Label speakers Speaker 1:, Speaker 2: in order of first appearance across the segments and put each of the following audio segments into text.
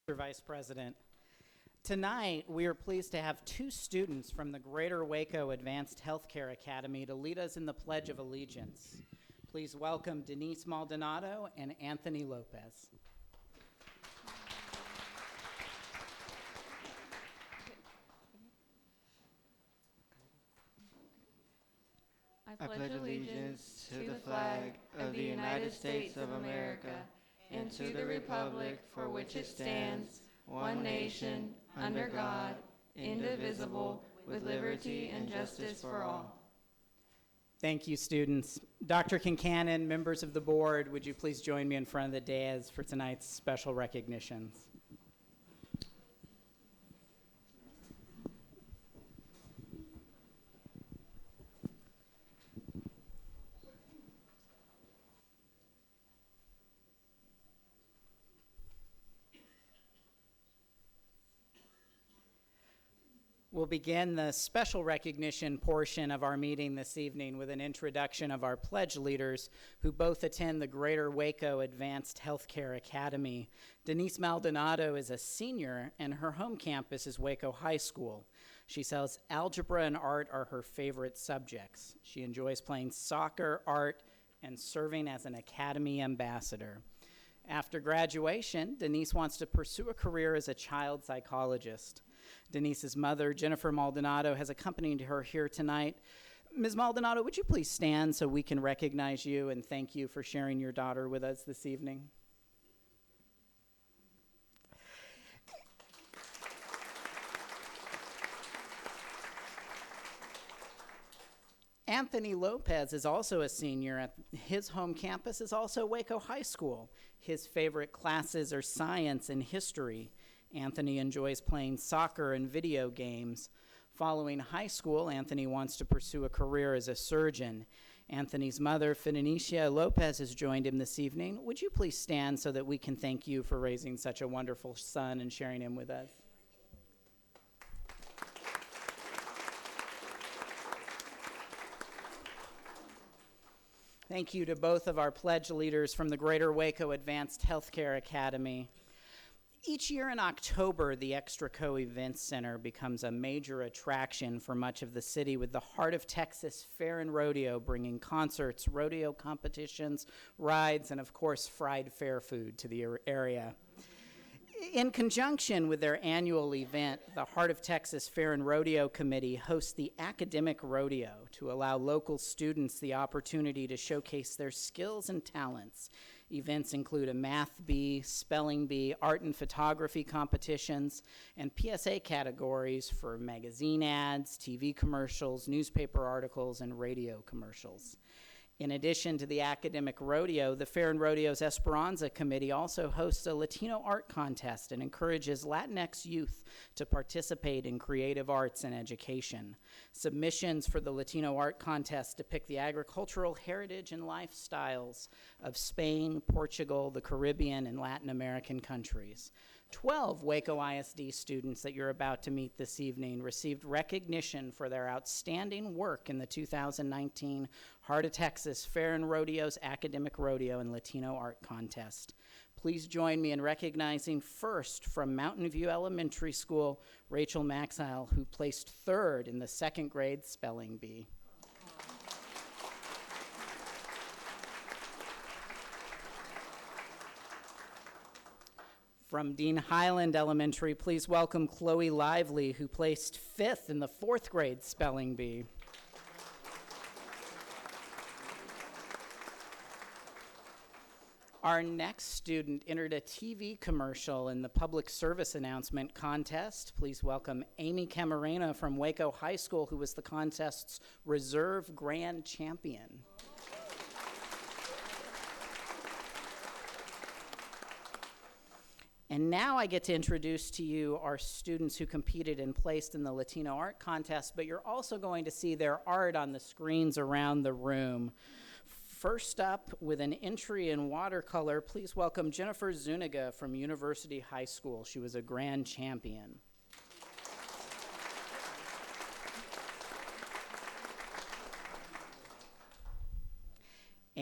Speaker 1: Vice President. Tonight, we are pleased to have two students from the Greater Waco Advanced Healthcare Academy to lead us in the Pledge of Allegiance. Please welcome Denise Maldonado and Anthony Lopez.
Speaker 2: I pledge allegiance to the flag of the United States of America and to the republic for which it stands, one nation, under God, indivisible, with liberty and justice for all.
Speaker 1: Thank you, students. Dr. Kincannon, members of the board, would you please join me in front of the dais for tonight's special recognitions? We'll begin the special recognition portion of our meeting this evening with an introduction of our pledge leaders who both attend the Greater Waco Advanced Healthcare Academy. Denise Maldonado is a senior, and her home campus is Waco High School. She says algebra and art are her favorite subjects. She enjoys playing soccer, art, and serving as an academy ambassador. After graduation, Denise wants to pursue a career as a child psychologist. Denise's mother, Jennifer Maldonado, has accompanied her here tonight. Ms. Maldonado, would you please stand so we can recognize you and thank you for sharing your daughter with us this evening? Anthony Lopez is also a senior. At his home campus is also Waco High School. His favorite classes are science and history. Anthony enjoys playing soccer and video games. Following high school, Anthony wants to pursue a career as a surgeon. Anthony's mother, Fenicia Lopez, has joined him this evening. Would you please stand so that we can thank you for raising such a wonderful son and sharing him with us? Thank you to both of our pledge leaders from the Greater Waco Advanced Healthcare Academy. Each year in October, the Extra Co Events Center becomes a major attraction for much of the city, with the Heart of Texas Fair and Rodeo bringing concerts, rodeo competitions, rides, and of course, fried fair food to the area. In conjunction with their annual event, the Heart of Texas Fair and Rodeo Committee hosts the Academic Rodeo to allow local students the opportunity to showcase their skills and talents. Events include a math bee, spelling bee, art and photography competitions, and PSA categories for magazine ads, TV commercials, newspaper articles, and radio commercials. In addition to the academic rodeo, the Fair and Rodeo's Esperanza Committee also hosts a Latino art contest and encourages Latinx youth to participate in creative arts and education. Submissions for the Latino art contest depict the agricultural heritage and lifestyles of Spain, Portugal, the Caribbean, and Latin American countries. 12 Waco ISD students that you're about to meet this evening received recognition for their outstanding work in the 2019 Heart of Texas Fair and Rodeo's Academic Rodeo and Latino Art Contest. Please join me in recognizing first from Mountain View Elementary School, Rachel Maxwell, who placed third in the second grade spelling bee. From Dean Highland Elementary, please welcome Chloe Lively, who placed fifth in the fourth grade spelling bee. Our next student entered a TV commercial in the public service announcement contest. Please welcome Amy Camarena from Waco High School, who was the contest's reserve grand champion. And now I get to introduce to you our students who competed and placed in the Latino Art Contest, but you're also going to see their art on the screens around the room. First up, with an entry in watercolor, please welcome Jennifer Zuniga from University High School. She was a grand champion.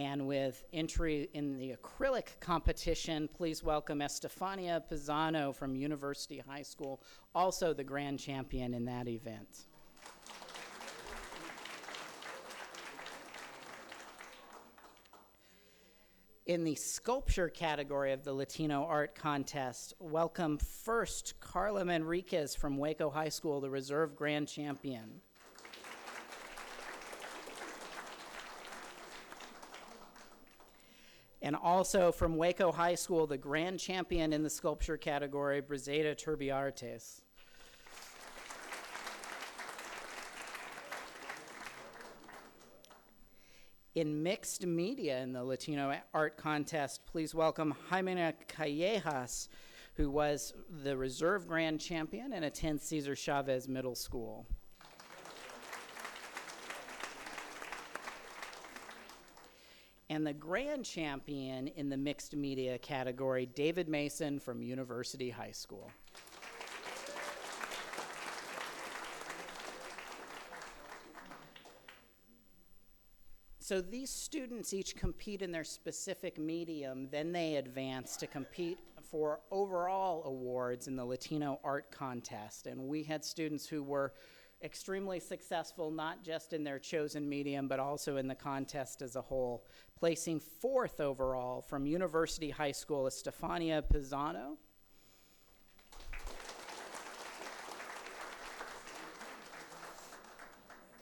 Speaker 1: And with entry in the acrylic competition, please welcome Estefania Pisano from University High School, also the grand champion in that event. In the sculpture category of the Latino Art Contest, welcome first Carla Manriquez from Waco High School, the reserve grand champion. And also from Waco High School, the grand champion in the sculpture category, Briseida Turbiartes. In mixed media in the Latino Art Contest, please welcome Jimena Callejas, who was the reserve grand champion and attends Cesar Chavez Middle School. And the grand champion in the mixed media category, David Mason from University High School. So these students each compete in their specific medium, then they advance to compete for overall awards in the Latino Art Contest. And we had students who were extremely successful, not just in their chosen medium, but also in the contest as a whole. Placing fourth overall from University High School is Stefania Pisano.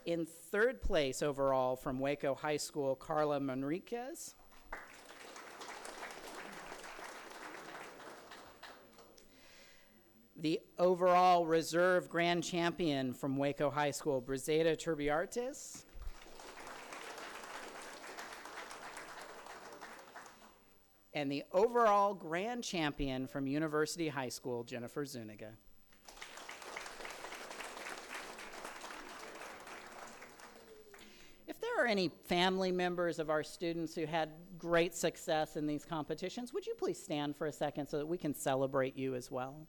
Speaker 1: In third place overall from Waco High School, Carla Manriquez. The overall reserve grand champion from Waco High School, Briseida Turbiartes. And the overall grand champion from University High School, Jennifer Zuniga. If there are any family members of our students who had great success in these competitions, would you please stand for a second so that we can celebrate you as well?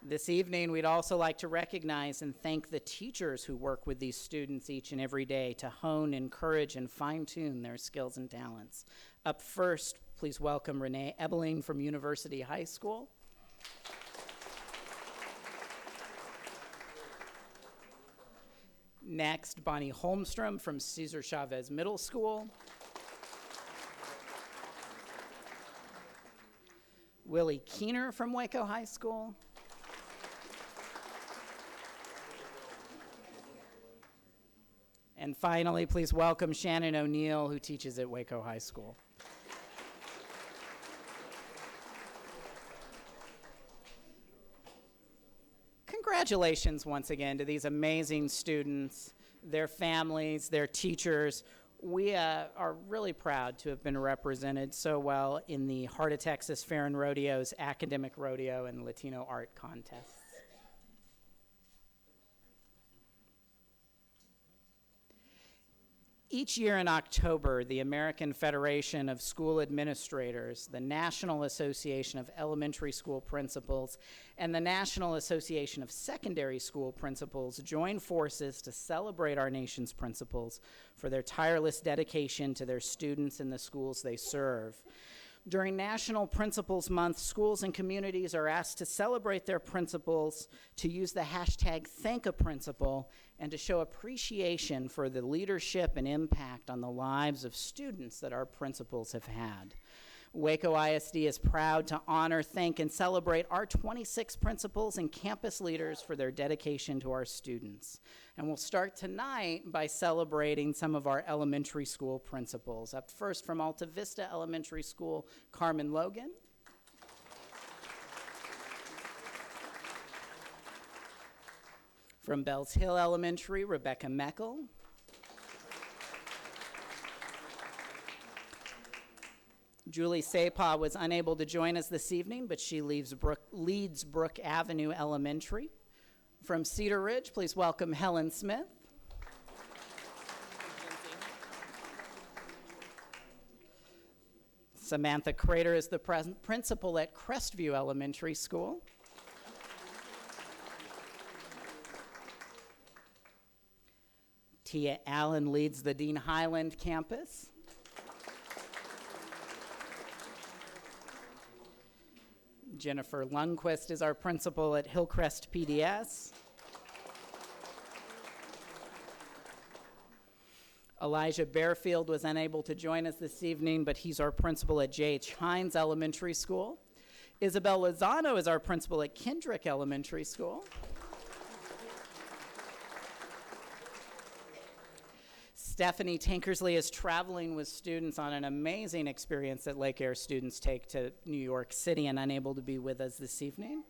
Speaker 1: This evening, we'd also like to recognize and thank the teachers who work with these students each and every day to hone, encourage, and fine-tune their skills and talents. Up first, please welcome Renee Ebeling from University High School. Next, Bonnie Holmstrom from Cesar Chavez Middle School. Willie Keener from Waco High School. And finally, please welcome Shannon O'Neill, who teaches at Waco High School. Congratulations once again to these amazing students, their families, their teachers. We are really proud to have been represented so well in the Heart of Texas Fair and Rodeo's Academic Rodeo and Latino Art Contests. Each year in October, the American Federation of School Administrators, the National Association of Elementary School Principals, and the National Association of Secondary School Principals join forces to celebrate our nation's principals for their tireless dedication to their students and the schools they serve. During National Principals Month, schools and communities are asked to celebrate their principals, to use the hashtag #ThankAPrincipal, and to show appreciation for the leadership and impact on the lives of students that our principals have had. Waco ISD is proud to honor, thank, and celebrate our 26 principals and campus leaders for their dedication to our students. And we'll start tonight by celebrating some of our elementary school principals. Up first from Alta Vista Elementary School, Carmen Logan. From Bells Hill Elementary, Rebecca Meckel. Julie Sapah was unable to join us this evening, but she leads Brook Avenue Elementary. From Cedar Ridge, please welcome Helen Smith. Samantha Crater is the principal at Crestview Elementary School. Tia Allen leads the Dean Highland campus. Jennifer Lundquist is our principal at Hillcrest PDS. Elijah Bearfield was unable to join us this evening, but he's our principal at J.H. Hines Elementary School. Isabel Lozano is our principal at Kendrick Elementary School. Stephanie Tankersley is traveling with students on an amazing experience that Lake Air students take to New York City and unable to be with us this evening.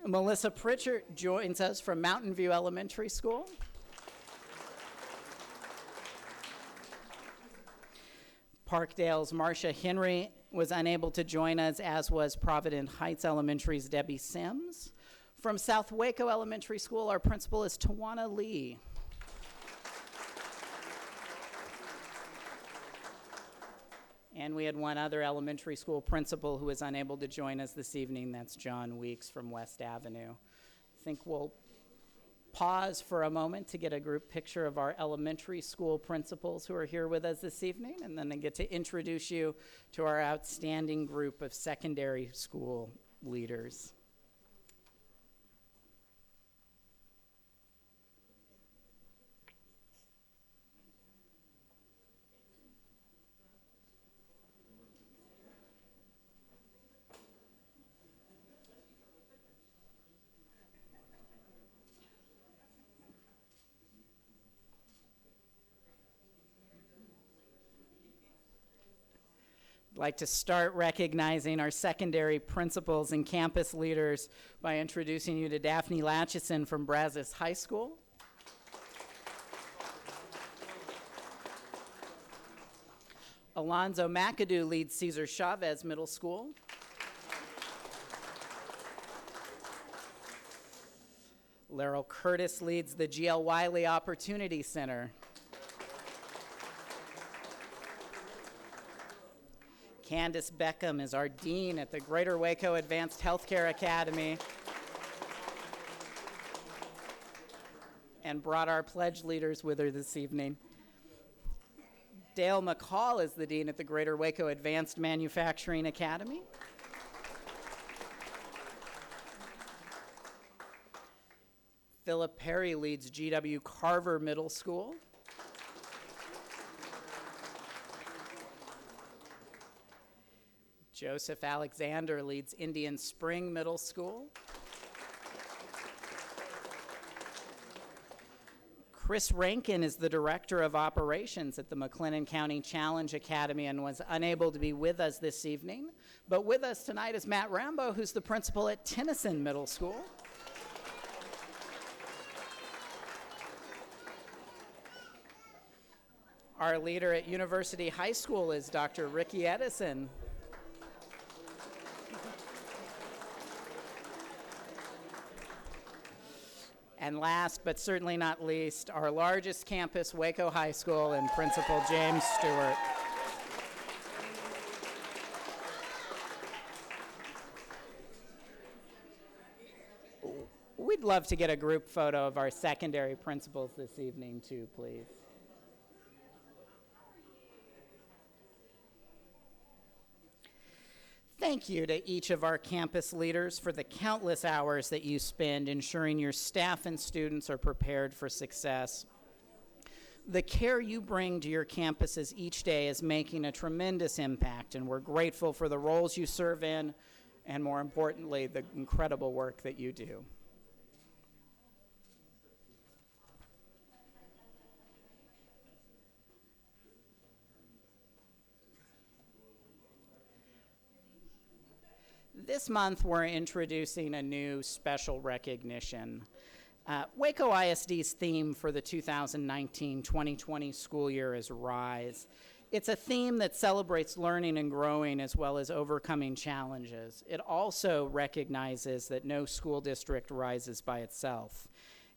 Speaker 1: Melissa Pritchard joins us from Mountain View Elementary School. Parkdale's Marcia Henry was unable to join us, as was Provident Heights Elementary's Debbie Sims. From South Waco Elementary School, our principal is Tawana Lee. And we had one other elementary school principal who was unable to join us this evening. That's John Weeks from West Avenue. I think we'll pause for a moment to get a group picture of our elementary school principals who are here with us this evening, and then I get to introduce you to our outstanding group of secondary school leaders. I'd like to start recognizing our secondary principals and campus leaders by introducing you to Daphne Latchison from Brazos High School. Alonzo McAdoo leads Cesar Chavez Middle School. Laurel Curtis leads the G.L. Wiley Opportunity Center. Candace Beckham is our dean at the Greater Waco Advanced Healthcare Academy and brought our pledge leaders with her this evening. Dale McCall is the dean at the Greater Waco Advanced Manufacturing Academy. Philip Perry leads G.W. Carver Middle School. Joseph Alexander leads Indian Spring Middle School. Chris Rankin is the Director of Operations at the McLennan County Challenge Academy and was unable to be with us this evening. But with us tonight is Matt Rambo, who's the principal at Tennyson Middle School. Our leader at University High School is Dr. Ricky Edison. And last, but certainly not least, our largest campus, Waco High School, and Principal James Stewart. We'd love to get a group photo of our secondary principals this evening, too, please. Thank you to each of our campus leaders for the countless hours that you spend ensuring your staff and students are prepared for success. The care you bring to your campuses each day is making a tremendous impact, and we're grateful for the roles you serve in, and more importantly, the incredible work that you do. This month, we're introducing a new special recognition. Waco ISD's theme for the 2019-2020 school year is Rise. It's a theme that celebrates learning and growing as well as overcoming challenges. It also recognizes that no school district rises by itself.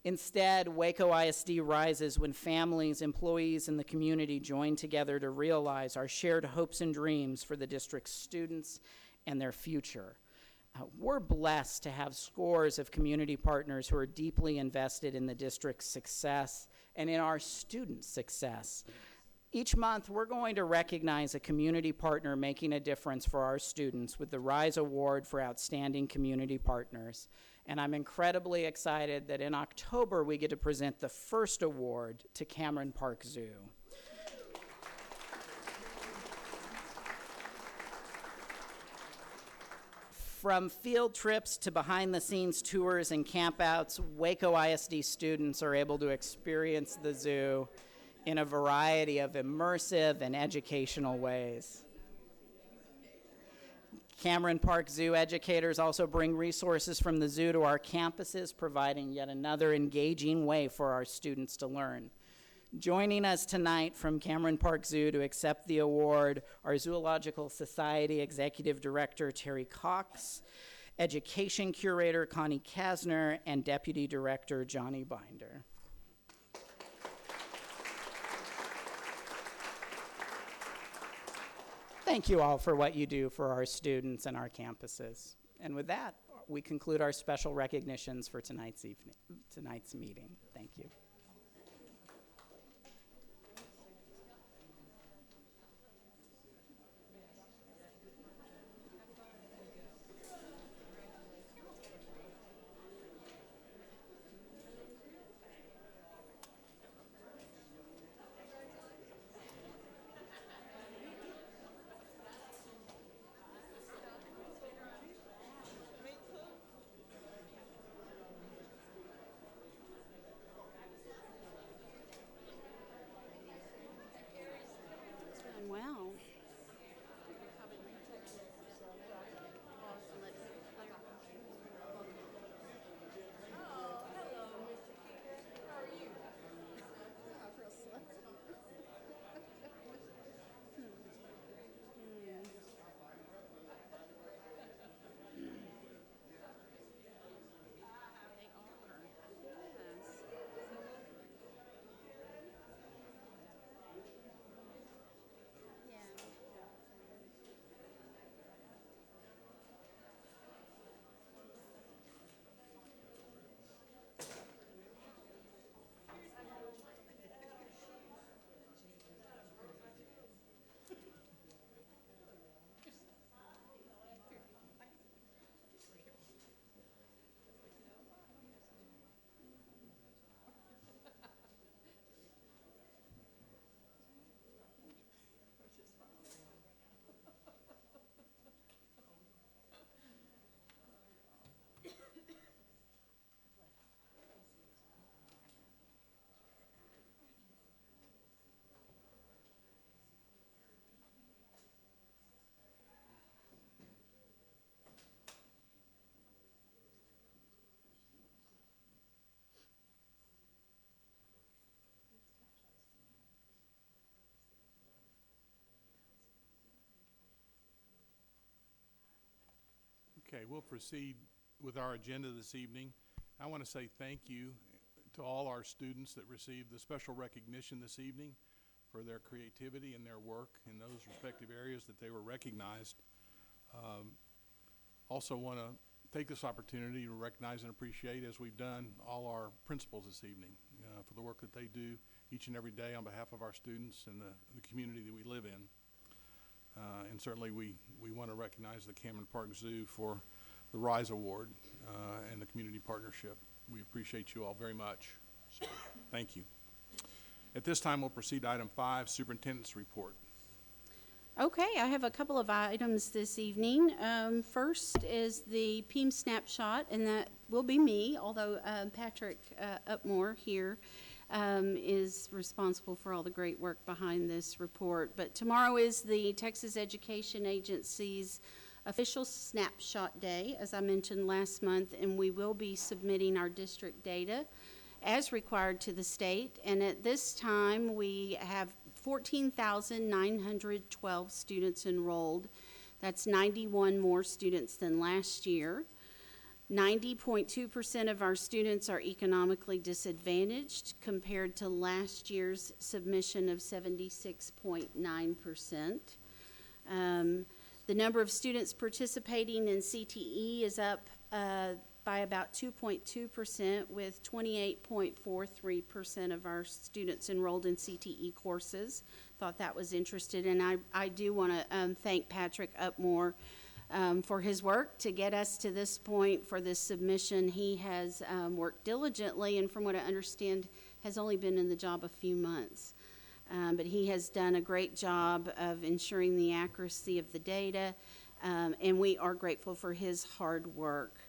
Speaker 1: Instead, Waco ISD rises when families, employees, and the community join together to realize our shared hopes and dreams for the district's students and their future. We're blessed to have scores of community partners who are deeply invested in the district's success and in our students' success. Each month, we're going to recognize a community partner making a difference for our students with the RISE Award for Outstanding Community Partners. And I'm incredibly excited that in October, we get to present the first award to Cameron Park Zoo. From field trips to behind-the-scenes tours and campouts, Waco ISD students are able to experience the zoo in a variety of immersive and educational ways. Cameron Park Zoo educators also bring resources from the zoo to our campuses, providing yet another engaging way for our students to learn. Joining us tonight from Cameron Park Zoo to accept the award are Zoological Society Executive Director Terry Cox, Education Curator Connie Kasner, and Deputy Director Johnny Binder. Thank you all for what you do for our students and our campuses. And with that, we conclude our special recognitions for tonight's meeting. Thank you.
Speaker 3: Well.
Speaker 4: Okay, we'll proceed with our agenda this evening. I want to say thank you to all our students that received the special recognition this evening for their creativity and their work in those respective areas that they were recognized. Also want to take this opportunity to recognize and appreciate, as we've done, all our principals this evening for the work that they do each and every day on behalf of our students and the community that we live in. And certainly we want to recognize the Cameron Park Zoo for the RISE Award and the community partnership. We appreciate you all very much. So, thank you. At this time, we'll proceed to item 5, Superintendent's Report.
Speaker 3: Okay, I have a couple of items this evening. First is the PEAM snapshot, and that will be me, although Patrick Upmore here is responsible for all the great work behind this report. But tomorrow is the Texas Education Agency's official snapshot day, as I mentioned last month, and we will be submitting our district data as required to the state. And at this time, we have 14,912 students enrolled. That's 91 more students than last year. 90.2% of our students are economically disadvantaged compared to last year's submission of 76.9%. The number of students participating in CTE is up by about 2.2%, with 28.43% of our students enrolled in CTE courses. Thought that was interesting, and I do want to thank Patrick Upmore for his work to get us to this point for this submission. He has worked diligently, and from what I understand, has only been in the job a few months. But he has done a great job of ensuring the accuracy of the data, and we are grateful for his hard work.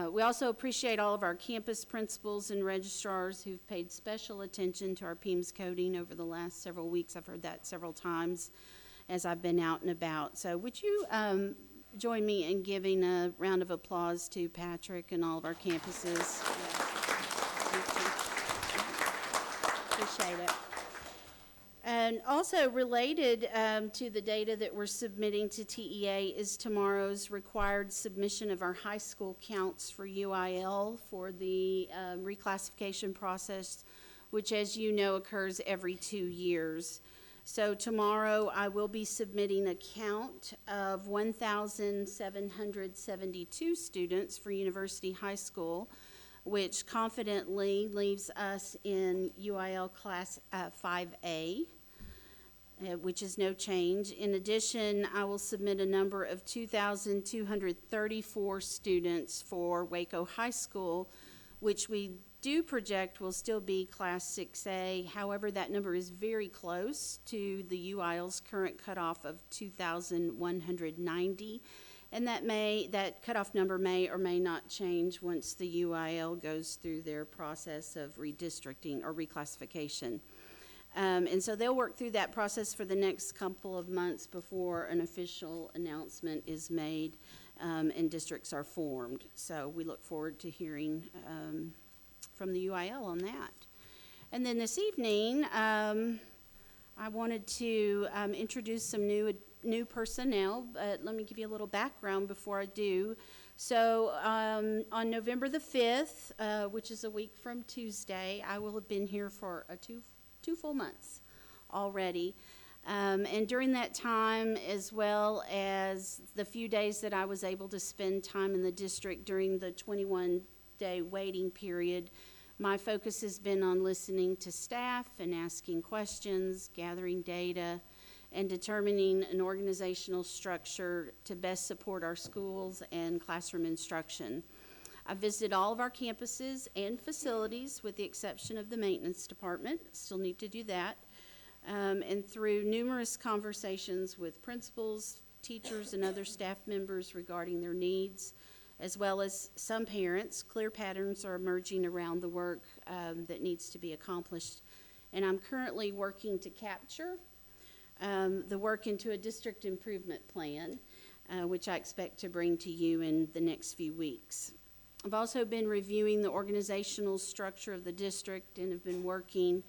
Speaker 3: We also appreciate all of our campus principals and registrars who've paid special attention to our PEIMS coding over the last several weeks. I've heard that several times as I've been out and about. So would you join me in giving a round of applause to Patrick and all of our campuses? Appreciate it. And also related to the data that we're submitting to TEA is tomorrow's required submission of our high school counts for UIL for the reclassification process, which, as you know, occurs every 2 years. So tomorrow I will be submitting a count of 1,772 students for University High School, which confidently leaves us in UIL Class 5A, which is no change. In addition, I will submit a number of 2,234 students for Waco High School, which we do project will still be Class 6A. However, that number is very close to the UIL's current cutoff of 2,190. And that cutoff number may or may not change once the UIL goes through their process of redistricting or reclassification. And so they'll work through that process for the next couple of months before an official announcement is made and districts are formed. So we look forward to hearing from the UIL on that. And then this evening, I wanted to introduce some new personnel, but let me give you a little background before I do. So on November the 5th, which is a week from Tuesday, I will have been here for two full months already. And during that time, as well as the few days that I was able to spend time in the district during the 21-day waiting period, my focus has been on listening to staff and asking questions, gathering data, and determining an organizational structure to best support our schools and classroom instruction. I visited all of our campuses and facilities with the exception of the maintenance department. Still need to do that. And through numerous conversations with principals, teachers, and other staff members regarding their needs, as well as some parents, clear patterns are emerging around the work that needs to be accomplished. And I'm currently working to capture the work into a district improvement plan, which I expect to bring to you in the next few weeks. I've also been reviewing the organizational structure of the district and have been working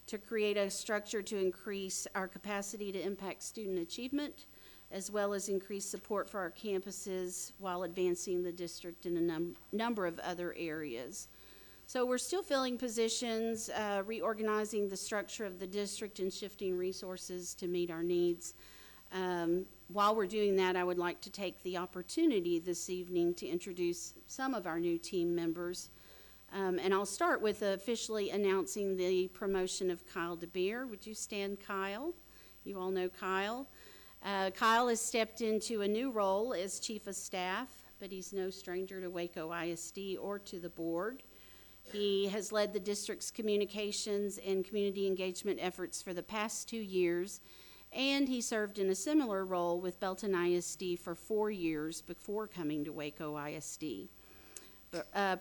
Speaker 3: to create a structure to increase our capacity to impact student achievement, as well as increase support for our campuses while advancing the district in a number of other areas. So we're still filling positions, reorganizing the structure of the district and shifting resources to meet our needs. While we're doing that, I would like to take the opportunity this evening to introduce some of our new team members. And I'll start with officially announcing the promotion of Kyle DeBeer. Would you stand, Kyle? You all know Kyle. Kyle has stepped into a new role as Chief of Staff, but he's no stranger to Waco ISD or to the board. He has led the district's communications and community engagement efforts for the past 2 years, and he served in a similar role with Belton ISD for 4 years before coming to Waco ISD.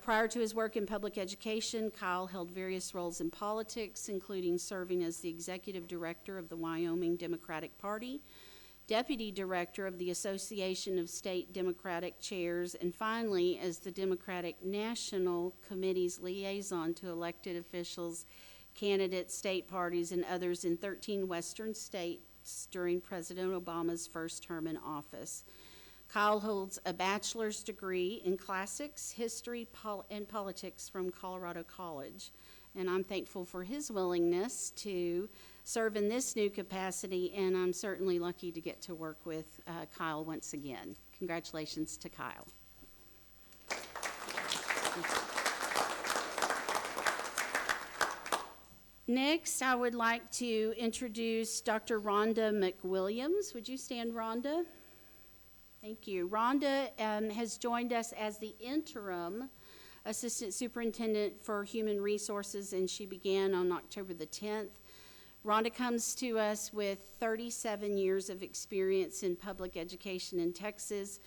Speaker 3: Prior to his work in public education, Kyle held various roles in politics, including serving as the executive director of the Wyoming Democratic Party, deputy director of the Association of State Democratic Chairs, and finally as the Democratic National Committee's liaison to elected officials, candidates, state parties, and others in 13 western states during President Obama's first term in office. Kyle holds a bachelor's degree in classics, history, and politics from Colorado College, and I'm thankful for his willingness to serve in this new capacity, and I'm certainly lucky to get to work with Kyle once again. Congratulations to Kyle. Next, I would like to introduce Dr. Rhonda McWilliams. Would you stand, Rhonda? Thank you. Rhonda has joined us as the interim Assistant Superintendent for Human Resources, and she began on October the 10th. Rhonda comes to us with 37 years of experience in public education in Texas.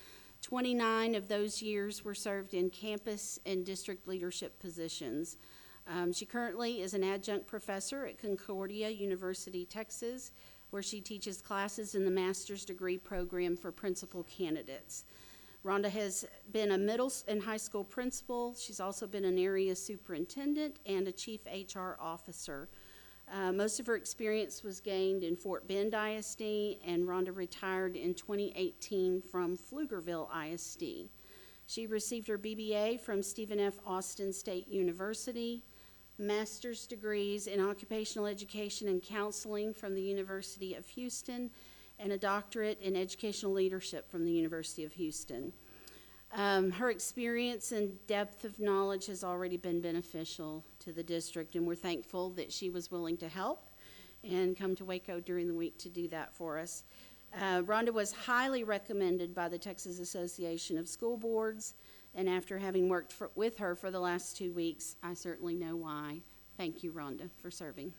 Speaker 3: 29 of those years were served in campus and district leadership positions. She currently is an adjunct professor at Concordia University, Texas, where she teaches classes in the master's degree program for principal candidates. Rhonda has been a middle and high school principal. She's also been an area superintendent and a chief HR officer. Most of her experience was gained in Fort Bend ISD, and Rhonda retired in 2018 from Pflugerville ISD. She received her BBA from Stephen F. Austin State University, master's degrees in occupational education and counseling from the University of Houston, and a doctorate in educational leadership from the University of Houston. Her experience and depth of knowledge has already been beneficial to the district, and we're thankful that she was willing to help and come to Waco during the week to do that for us. Rhonda was highly recommended by the Texas Association of School Boards, and after having worked with her for the last 2 weeks, I certainly know why. Thank you, Rhonda, for serving.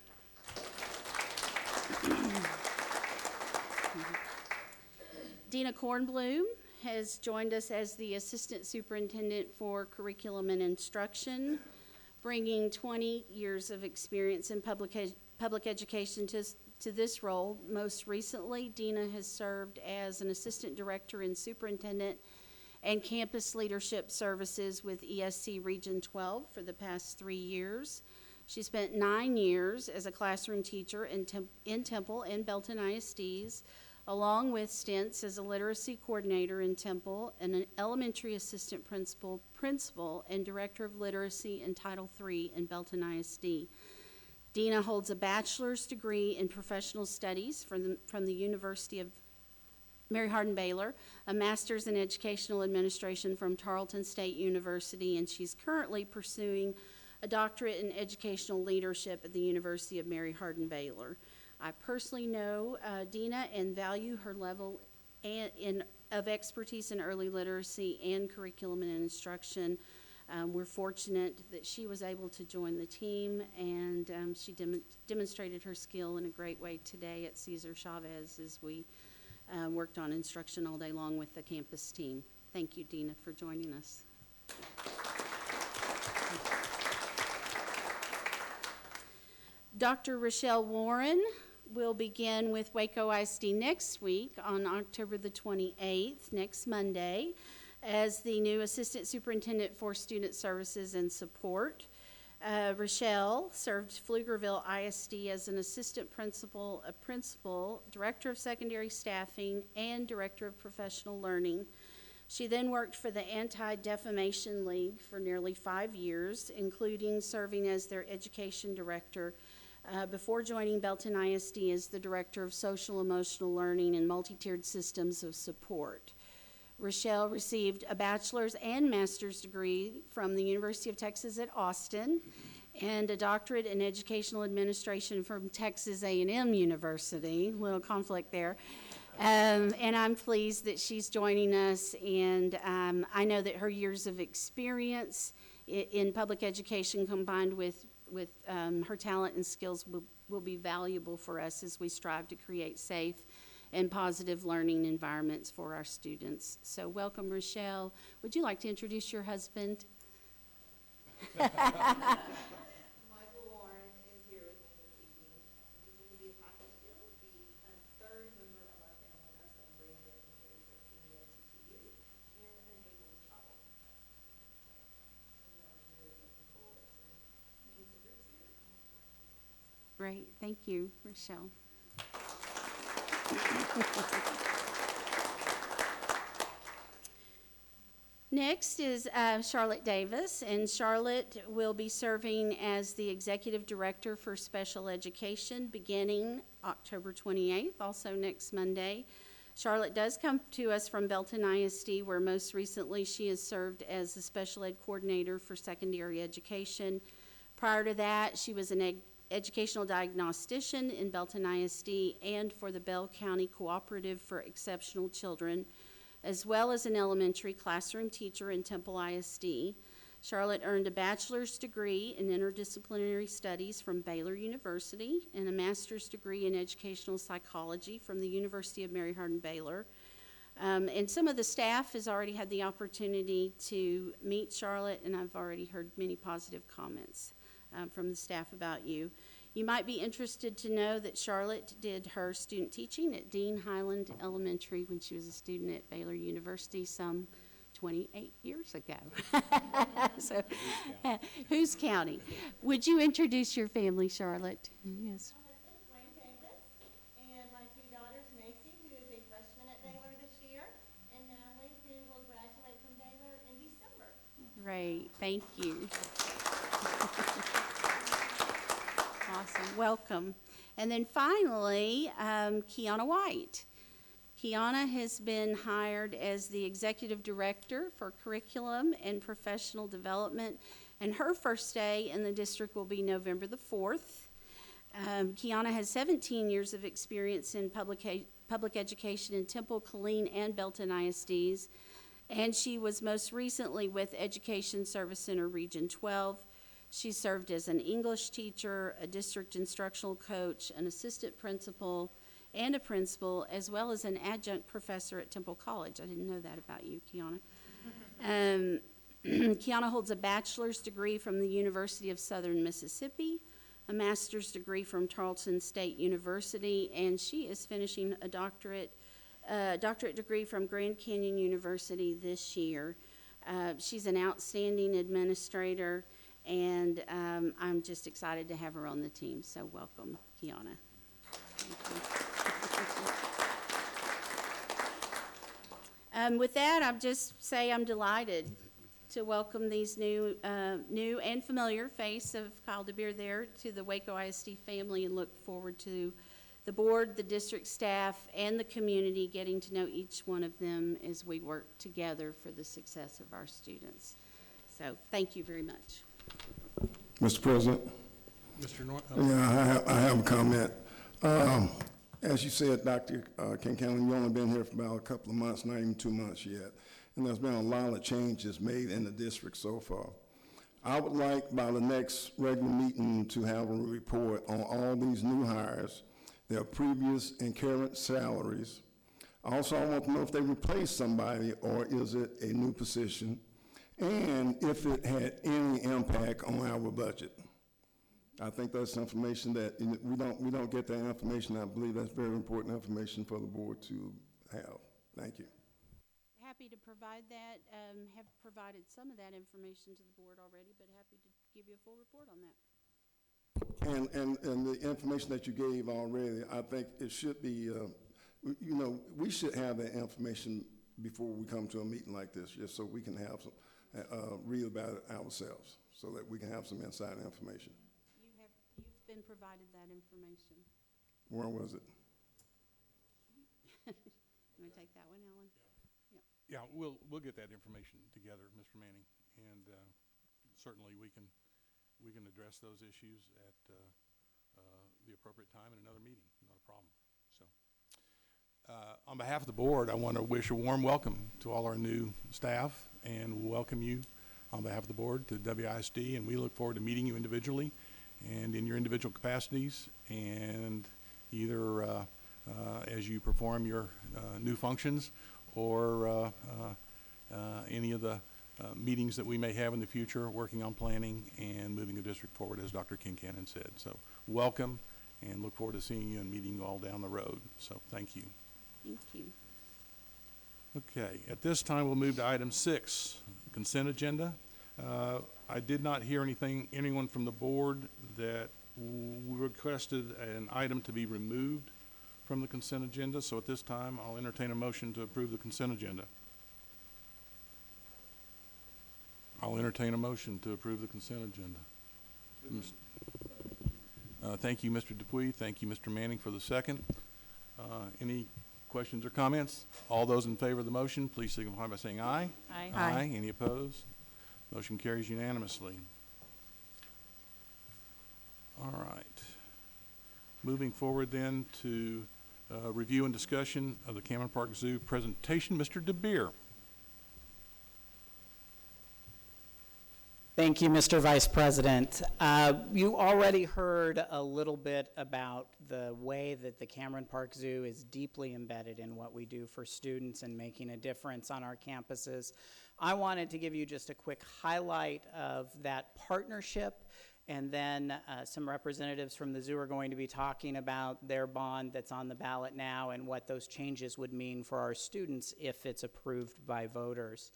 Speaker 3: Dina Kornblum has joined us as the Assistant Superintendent for Curriculum and Instruction, bringing 20 years of experience in public education to this role. Most recently, Dina has served as an Assistant Director and Superintendent and Campus Leadership Services with ESC Region 12 for the past 3 years. She spent 9 years as a classroom teacher in Temple and Belton ISDs, along with stints as a literacy coordinator in Temple and an elementary assistant principal, and director of literacy in Title III in Belton ISD. Dina holds a bachelor's degree in professional studies from the University of Mary Hardin Baylor, a master's in educational administration from Tarleton State University, and she's currently pursuing a doctorate in educational leadership at the University of Mary Hardin Baylor. I personally know Dina and value her level of expertise in early literacy and curriculum and instruction. We're fortunate that she was able to join the team, and she demonstrated her skill in a great way today at Cesar Chavez as we worked on instruction all day long with the campus team. Thank you, Dina, for joining us. Dr. Rochelle Warren will begin with Waco ISD next week on October the 28th, next Monday, as the new Assistant Superintendent for Student Services and Support. Rochelle served Pflugerville ISD as an assistant principal, a principal, director of secondary staffing, and director of professional learning. She then worked for the Anti-Defamation League for nearly 5 years, including serving as their education director before joining Belton ISD as the director of social emotional learning and multi-tiered systems of support. Rochelle received a bachelor's and master's degree from the University of Texas at Austin and a doctorate in educational administration from Texas A&M University. A little conflict there. And I'm pleased that she's joining us, and I know that her years of experience in public education combined with her talent and skills will be valuable for us as we strive to create safe and positive learning environments for our students. So welcome, Rochelle. Would you like to introduce your husband?
Speaker 5: Michael Warren is here with me this evening. He's going to be a package deal, the third member of our family. Our son Brandon is a senior at TCU and unable to travel. We are really looking forward to meeting the groups here.
Speaker 3: Great, thank you, Rochelle. Next is Charlotte Davis, and Charlotte will be serving as the Executive Director for Special Education beginning October 28th, also next Monday. Charlotte does come to us from Belton ISD, where most recently she has served as the Special Ed Coordinator for Secondary Education. Prior to that, she was an educational diagnostician in Belton ISD and for the Bell County Cooperative for Exceptional Children, as well as an elementary classroom teacher in Temple ISD. Charlotte earned a bachelor's degree in interdisciplinary studies from Baylor University and a master's degree in educational psychology from the University of Mary Hardin-Baylor. And some of the staff has already had the opportunity to meet Charlotte, and I've already heard many positive comments from the staff about you. You might be interested to know that Charlotte did her student teaching at Dean Highland Elementary when she was a student at Baylor University some 28 years ago. So, who's counting? Would you introduce your family, Charlotte? Yes.
Speaker 5: My husband, Wayne Davis, and my two daughters, Macy, who is a freshman at Baylor this year, and Natalie, who will graduate from Baylor in December.
Speaker 3: Great, thank you. Awesome, welcome. And then finally, Kiana White. Kiana has been hired as the Executive Director for Curriculum and Professional Development, and her first day in the district will be November the 4th. Kiana has 17 years of experience in public education in Temple, Killeen, and Belton ISDs, and she was most recently with Education Service Center Region 12. She served as an English teacher, a district instructional coach, an assistant principal, and a principal, as well as an adjunct professor at Temple College. I didn't know that about you, Kiana. Kiana holds a bachelor's degree from the University of Southern Mississippi, a master's degree from Tarleton State University, and she is finishing a doctorate degree from Grand Canyon University this year. She's an outstanding administrator, and I'm just excited to have her on the team, so welcome, Kiana. Thank you. With that, I'll just say I'm delighted to welcome these new and familiar face of Kyle DeBeer there to the Waco ISD family, and look forward to the board, the district staff, and the community getting to know each one of them as we work together for the success of our students. So thank you very much.
Speaker 6: Mr. President?
Speaker 4: Mr. Norton?
Speaker 6: Yeah, I have a comment. As you said, Dr. Kincannon, you've only been here for about a couple of months, not even 2 months yet, and there's been a lot of changes made in the district so far. I would like by the next regular meeting to have a report on all these new hires, their previous and current salaries. Also, I want to know if they replaced somebody or is it a new position, and if it had any impact on our budget. I think that's information that we don't get that information. I believe that's very important information for the board to have. Thank you.
Speaker 3: Happy to provide that. Have provided some of that information to the board already, but happy to give you a full report on that.
Speaker 6: And the information that you gave already, I think it should be, we should have that information before we come to a meeting like this, just so we can have some, read about it ourselves, so that we can have some inside information.
Speaker 3: You've been provided that information.
Speaker 6: Where was it?
Speaker 3: You want to take that one, Alan?
Speaker 4: Yeah, we'll get that information together, Mr. Manning, and certainly we can address those issues at the appropriate time in another meeting. Not a problem. So, on behalf of the board, I want to wish a warm welcome to all our new staff and welcome you on behalf of the board to WISD, and we look forward to meeting you individually and in your individual capacities, and either as you perform your new functions or any of the meetings that we may have in the future, working on planning and moving the district forward, as Dr. Kincannon said. So welcome, and look forward to seeing you and meeting you all down the road. So thank you.
Speaker 3: Thank you.
Speaker 4: Okay, at this time, we'll move to item 6, consent agenda. I did not hear anyone from the board that requested an item to be removed from the consent agenda. So at this time, I'll entertain a motion to approve the consent agenda. I'll entertain a motion to approve the consent agenda. Thank you, Mr. Dupuy. Thank you, Mr. Manning, for the second. Any questions or comments? All those in favor of the motion, please signify by saying aye.
Speaker 1: Aye.
Speaker 4: Aye. Any opposed? Motion carries unanimously. All right. Moving forward then to review and discussion of the Cameron Park Zoo presentation. Mr. DeBeer.
Speaker 1: Thank you, Mr. Vice President. You already heard a little bit about the way that the Cameron Park Zoo is deeply embedded in what we do for students and making a difference on our campuses. I wanted to give you just a quick highlight of that partnership, and then some representatives from the zoo are going to be talking about their bond that's on the ballot now and what those changes would mean for our students if it's approved by voters.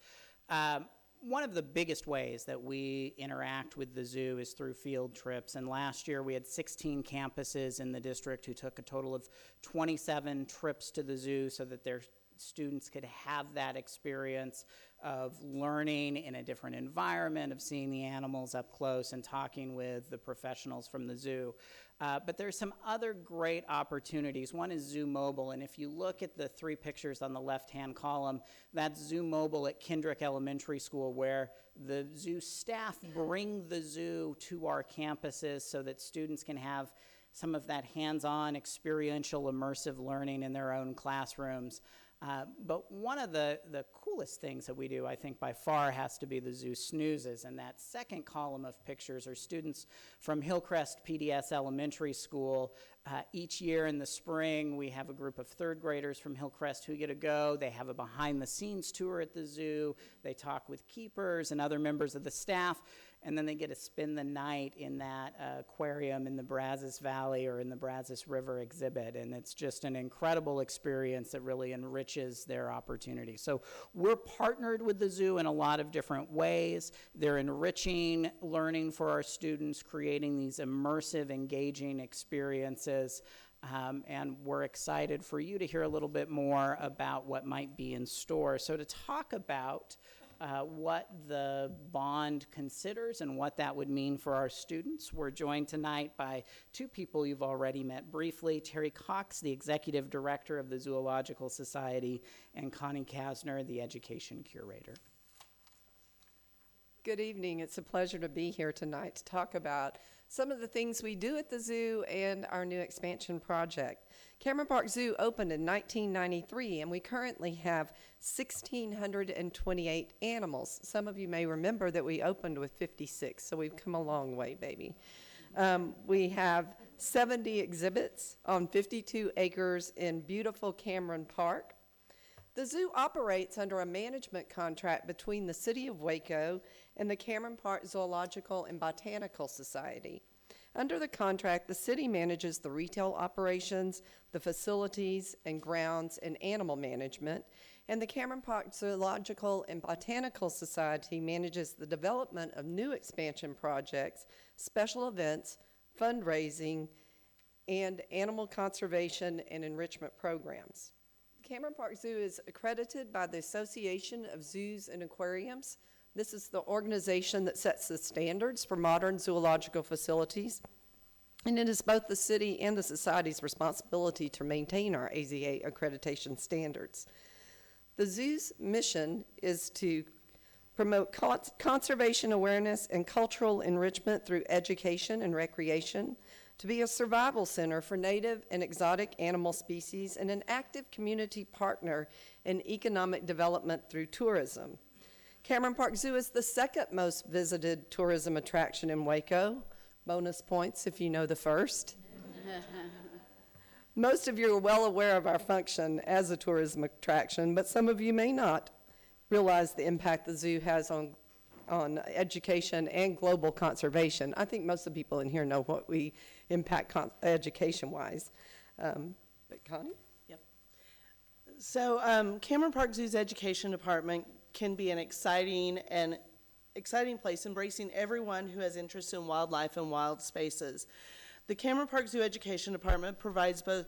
Speaker 1: One of the biggest ways that we interact with the zoo is through field trips, and last year we had 16 campuses in the district who took a total of 27 trips to the zoo so that their students could have that experience of learning in a different environment, of seeing the animals up close and talking with the professionals from the zoo. But there's some other great opportunities. One is Zoo Mobile, and if you look at the 3 pictures on the left-hand column, that's Zoo Mobile at Kendrick Elementary School, where the zoo staff bring the zoo to our campuses so that students can have some of that hands-on, experiential, immersive learning in their own classrooms. But one of the coolest things that we do, I think by far, has to be the zoo snoozes. And that second column of pictures are students from Hillcrest PDS Elementary School. Each year in the spring, we have a group of 3rd graders from Hillcrest who get to go. They have a behind-the-scenes tour at the zoo. They talk with keepers and other members of the staff. And then they get to spend the night in that aquarium in the Brazos Valley or in the Brazos River exhibit. And it's just an incredible experience that really enriches their opportunity. So we're partnered with the zoo in a lot of different ways. They're enriching learning for our students, creating these immersive, engaging experiences. And we're excited for you to hear a little bit more about what might be in store. So to talk about what the bond considers and what that would mean for our students, we're joined tonight by 2 people you've already met briefly, Terry Cox, the Executive Director of the Zoological Society, and Connie Kasner, the Education Curator.
Speaker 7: Good evening. It's a pleasure to be here tonight to talk about some of the things we do at the zoo and our new expansion project. Cameron Park Zoo opened in 1993, and we currently have 1,628 animals. Some of you may remember that we opened with 56, so we've come a long way, baby. We have 70 exhibits on 52 acres in beautiful Cameron Park. The zoo operates under a management contract between the City of Waco and the Cameron Park Zoological and Botanical Society. Under the contract, the city manages the retail operations, the facilities and grounds, and animal management, and the Cameron Park Zoological and Botanical Society manages the development of new expansion projects, special events, fundraising, and animal conservation and enrichment programs. Cameron Park Zoo is accredited by the Association of Zoos and Aquariums. This is the organization that sets the standards for modern zoological facilities, and it is both the city and the society's responsibility to maintain our AZA accreditation standards. The zoo's mission is to promote conservation awareness and cultural enrichment through education and recreation, to be a survival center for native and exotic animal species, and an active community partner in economic development through tourism. Cameron Park Zoo is the 2nd most visited tourism attraction in Waco. Bonus points if you know the first. Most of you are well aware of our function as a tourism attraction, but some of you may not realize the impact the zoo has on education and global conservation. I think most of the people in here know what we impact education-wise. But Connie?
Speaker 8: Yep. So Cameron Park Zoo's education department can be an exciting place, embracing everyone who has interest in wildlife and wild spaces. The Cameron Park Zoo Education Department provides both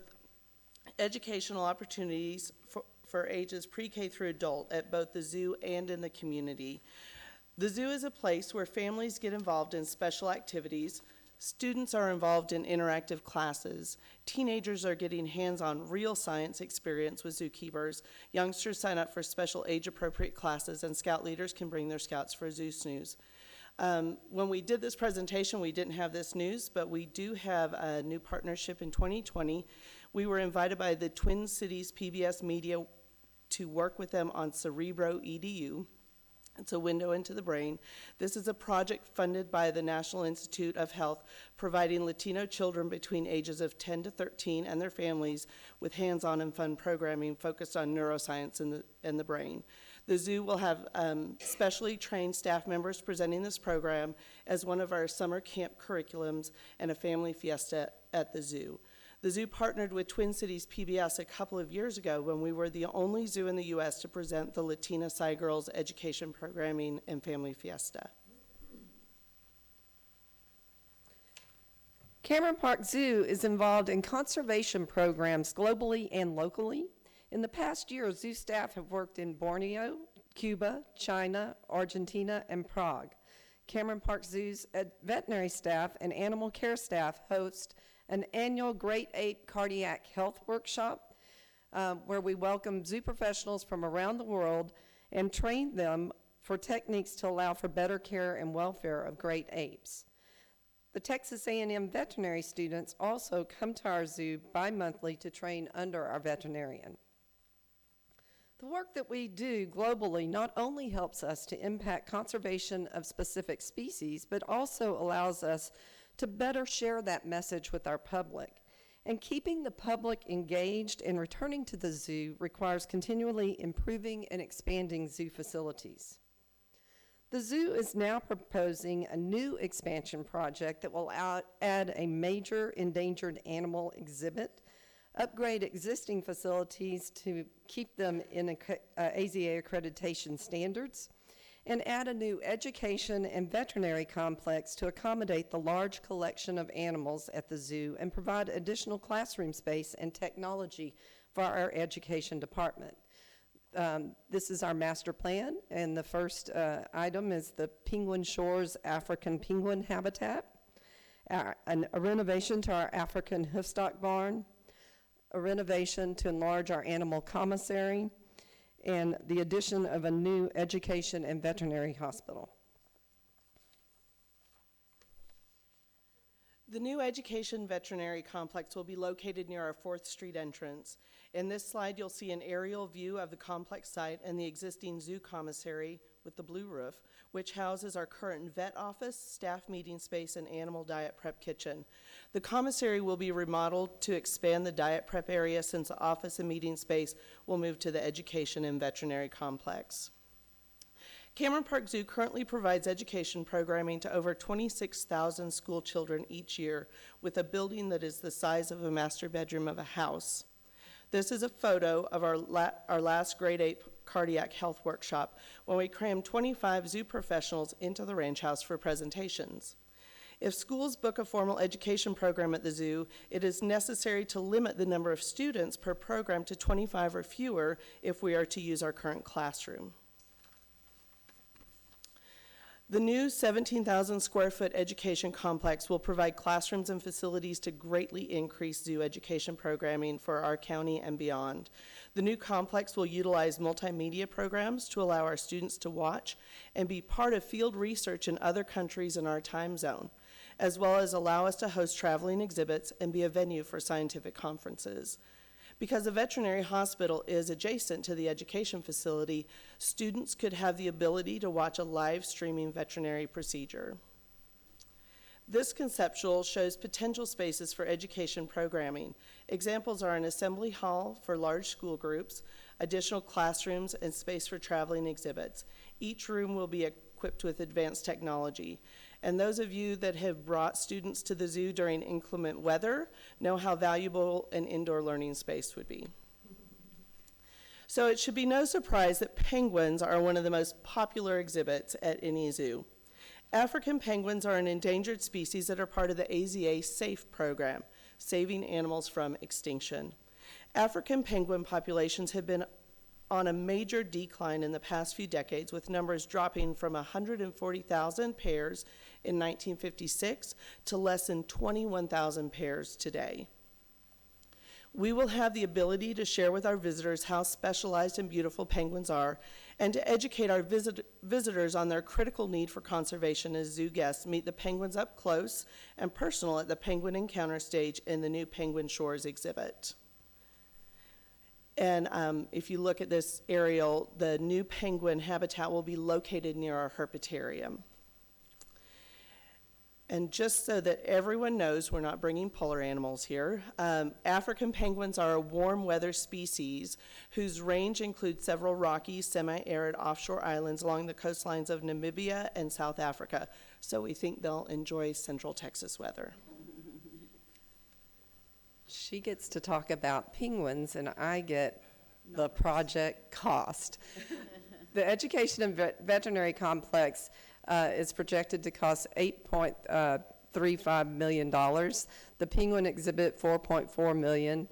Speaker 8: educational opportunities for ages pre-K through adult at both the zoo and in the community. The zoo is a place where families get involved in special activities, students are involved in interactive classes, teenagers are getting hands-on real science experience with zookeepers, youngsters sign up for special age-appropriate classes, and scout leaders can bring their scouts for a zoo snooze. When we did this presentation, we didn't have this news, but we do have a new partnership in 2020. We were invited by the Twin Cities PBS Media to work with them on Cerebro EDU. It's a window into the brain. This is a project funded by the National Institute of Health, providing Latino children between ages of 10 to 13 and their families with hands-on and fun programming focused on neuroscience and the brain. The zoo will have specially trained staff members presenting this program as one of our summer camp curriculums and a family fiesta at the zoo. The zoo partnered with Twin Cities PBS a couple of years ago when we were the only zoo in the U.S. to present the Latina Sci Girls education programming and family fiesta.
Speaker 7: Cameron Park Zoo is involved in conservation programs globally and locally. In the past year, zoo staff have worked in Borneo, Cuba, China, Argentina, and Prague. Cameron Park Zoo's veterinary staff and animal care staff host an annual Great Ape Cardiac Health Workshop where we welcome zoo professionals from around the world and train them for techniques to allow for better care and welfare of great apes. The Texas A&M veterinary students also come to our zoo bi-monthly to train under our veterinarian. The work that we do globally not only helps us to impact conservation of specific species, but also allows us to better share that message with our public. And keeping the public engaged and returning to the zoo requires continually improving and expanding zoo facilities. The zoo is now proposing a new expansion project that will add a major endangered animal exhibit, upgrade existing facilities to keep them in AZA accreditation standards, and add a new education and veterinary complex to accommodate the large collection of animals at the zoo and provide additional classroom space and technology for our education department. This is our master plan, and the first item is the Penguin Shores African Penguin Habitat, a renovation to our African hoofstock barn, a renovation to enlarge our animal commissary, and the addition of a new education and veterinary hospital.
Speaker 8: The new education veterinary complex will be located near our 4th Street entrance. In this slide, you'll see an aerial view of the complex site and the existing zoo commissary with the blue roof, which houses our current vet office, staff meeting space, and animal diet prep kitchen. The commissary will be remodeled to expand the diet prep area since the office and meeting space will move to the education and veterinary complex. Cameron Park Zoo currently provides education programming to over 26,000 school children each year with a building that is the size of a master bedroom of a house. This is a photo of our last grade 8 cardiac health workshop when we crammed 25 zoo professionals into the ranch house for presentations. If schools book a formal education program at the zoo, it is necessary to limit the number of students per program to 25 or fewer if we are to use our current classroom. The new 17,000 square foot education complex will provide classrooms and facilities to greatly increase zoo education programming for our county and beyond. The new complex will utilize multimedia programs to allow our students to watch and be part of field research in other countries in our time zone, as well as allow us to host traveling exhibits and be a venue for scientific conferences. Because the veterinary hospital is adjacent to the education facility, students could have the ability to watch a live streaming veterinary procedure. This conceptual shows potential spaces for education programming. Examples are an assembly hall for large school groups, additional classrooms, and space for traveling exhibits. Each room will be equipped with advanced technology. And those of you that have brought students to the zoo during inclement weather know how valuable an indoor learning space would be. So it should be no surprise that penguins are one of the most popular exhibits at any zoo. African penguins are an endangered species that are part of the AZA SAFE program, Saving Animals from Extinction. African penguin populations have been on a major decline in the past few decades, with numbers dropping from 140,000 pairs in 1956 to less than 21,000 pairs today. We will have the ability to share with our visitors how specialized and beautiful penguins are, and to educate our visitors on their critical need for conservation as zoo guests meet the penguins up close and personal at the Penguin Encounter stage in the new Penguin Shores exhibit. And if you look at this aerial, the new penguin habitat will be located near our herpetarium. And just so that everyone knows, we're not bringing polar animals here. African penguins are a warm weather species whose range includes several rocky, semi-arid offshore islands along the coastlines of Namibia and South Africa. So we think they'll enjoy Central Texas weather.
Speaker 7: She gets to talk about penguins, and I get the project cost. The Education and Veterinary Complex is projected to cost $8.35 million. The penguin exhibit, $4.4 million.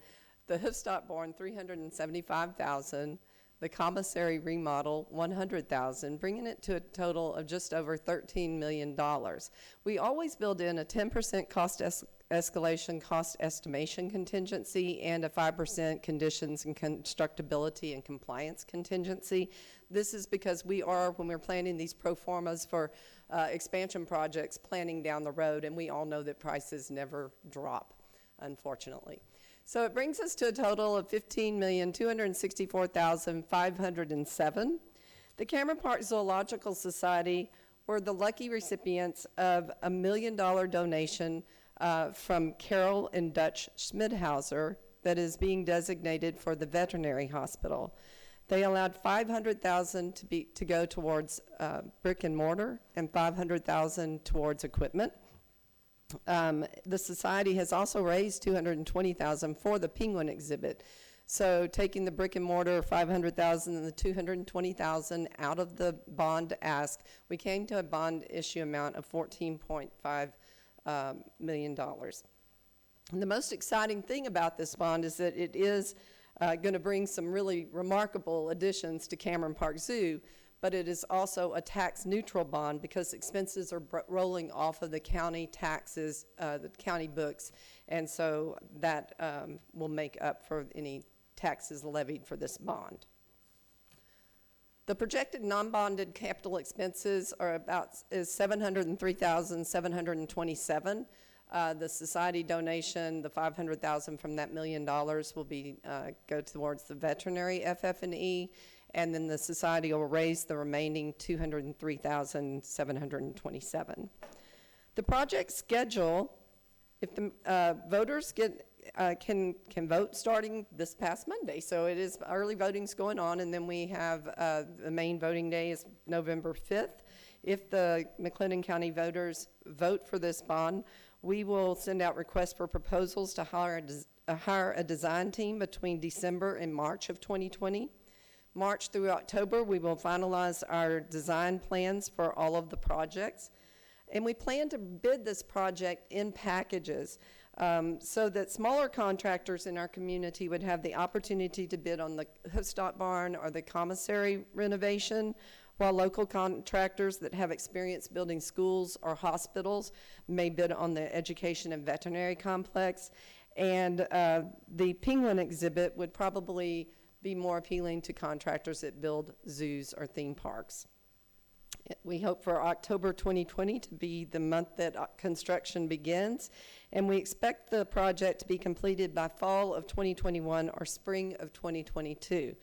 Speaker 7: The Hoofdstadtborn, $375,000. The commissary remodel, $100,000, bringing it to a total of just over $13 million. We always build in a 10% cost escalation cost estimation contingency and a 5% conditions and constructability and compliance contingency. This is because we are, when we're planning these pro formas for expansion projects, planning down the road, and we all know that prices never drop, unfortunately. So it brings us to a total of $15,264,507. The Cameron Park Zoological Society were the lucky recipients of a $1 million donation from Carol and Dutch Schmidhauser that is being designated for the veterinary hospital. They allowed $500,000 to go towards brick and mortar and $500,000 towards equipment. The society has also raised $220,000 for the penguin exhibit. So taking the brick and mortar, $500,000 and the $220,000 out of the bond ask, we came to a bond issue amount of $14.5 million. And the most exciting thing about this bond is that it is going to bring some really remarkable additions to Cameron Park Zoo, but it is also a tax-neutral bond because expenses are rolling off of the county taxes, the county books, and so that will make up for any taxes levied for this bond. The projected non-bonded capital expenses are is $703,727. The society donation, the $500,000 from that $1 million will be go towards the veterinary FF&E, and then the society will raise the remaining $203,727. The project schedule, if the voters can vote starting this past Monday. So it is early voting's going on, and then we have the main voting day is November 5th. If the McLennan County voters vote for this bond, we will send out requests for proposals to hire a design team between December and March of 2020. March through October, we will finalize our design plans for all of the projects. And we plan to bid this project in packages so that smaller contractors in our community would have the opportunity to bid on the Hoofdstadtbarn or the commissary renovation, while local contractors that have experience building schools or hospitals may bid on the education and veterinary complex. And the penguin exhibit would probably be more appealing to contractors that build zoos or theme parks. We hope for October 2020 to be the month that construction begins, and we expect the project to be completed by fall of 2021 or spring of 2022.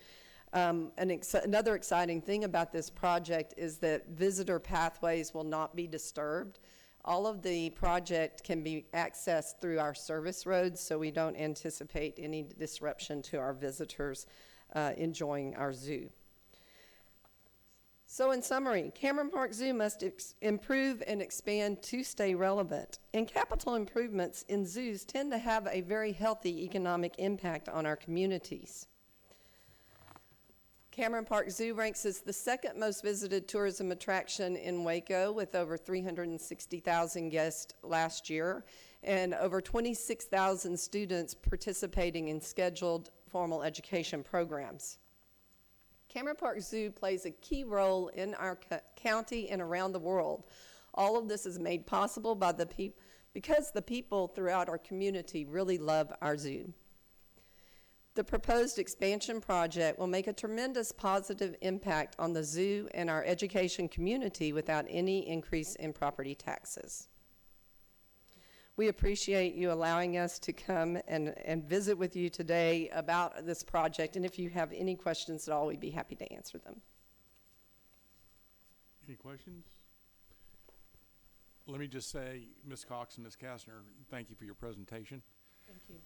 Speaker 7: Another exciting thing about this project is that visitor pathways will not be disturbed. All of the project can be accessed through our service roads, so we don't anticipate any disruption to our visitors enjoying our zoo. So in summary, Cameron Park Zoo must improve and expand to stay relevant. And capital improvements in zoos tend to have a very healthy economic impact on our communities. Cameron Park Zoo ranks as the second most visited tourism attraction in Waco, with over 360,000 guests last year and over 26,000 students participating in scheduled formal education programs. Cameron Park Zoo plays a key role in our county and around the world. All of this is made possible by because the people throughout our community really love our zoo. The proposed expansion project will make a tremendous positive impact on the zoo and our education community without any increase in property taxes. We appreciate you allowing us to come and visit with you today about this project, and if you have any questions at all, we'd be happy to answer them.
Speaker 4: Any questions? Let me just say, Ms. Cox and Ms. Kastner, thank you for your presentation.
Speaker 7: Thank you.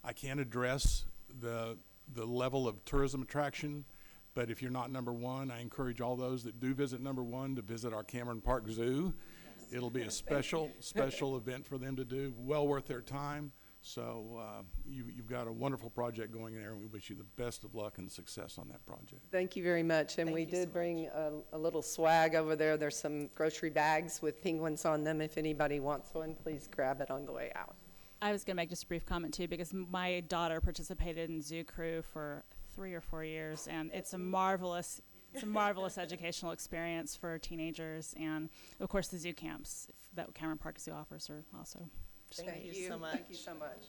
Speaker 4: I can't address the level of tourism attraction, but if you're not number one, I encourage all those that do visit number one to visit our Cameron Park Zoo. Yes. It'll be a special event for them to do, well worth their time. So you've got a wonderful project going there, and we wish you the best of luck and success on that project.
Speaker 7: Thank you very much. And we did bring a little swag over there. There's some grocery bags with penguins on them. If anybody wants one, please grab it on the way out.
Speaker 9: I was going to make just a brief comment, too, because my daughter participated in Zoo Crew for 3 or 4 years, and it's a marvelous educational experience for teenagers. And, of course, the zoo camps that Cameron Park Zoo offers are also.
Speaker 8: Thank you so much.
Speaker 7: Thank you so much.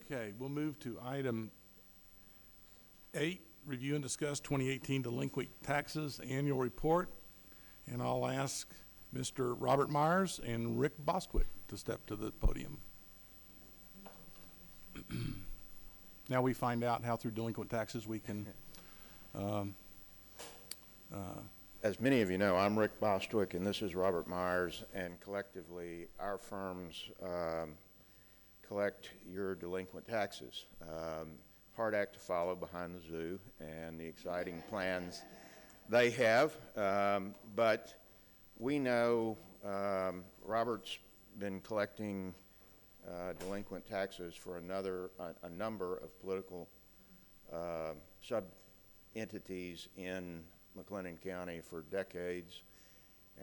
Speaker 4: Okay, we'll move to item 8, review and discuss 2018 delinquent taxes annual report. And I'll ask Mr. Robert Myers and Rick Bostwick to step to the podium. Now we find out how through delinquent taxes we can
Speaker 10: as many of you know, I'm Rick Bostwick and this is Robert Myers, and collectively our firms collect your delinquent taxes. Hard act to follow behind the zoo and the exciting plans they have, but we know Robert's been collecting delinquent taxes for a number of political sub-entities in McLennan County for decades,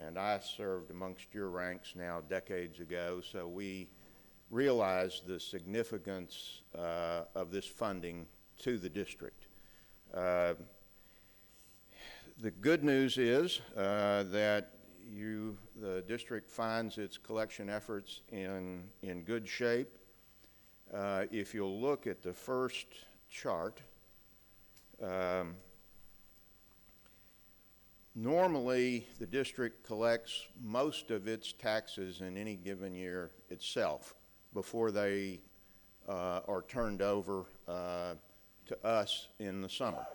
Speaker 10: and I served amongst your ranks now decades ago, so we realize the significance of this funding to the district. The good news is that the district finds its collection efforts in good shape. If you'll look at the first chart, normally the district collects most of its taxes in any given year itself before they are turned over to us in the summer.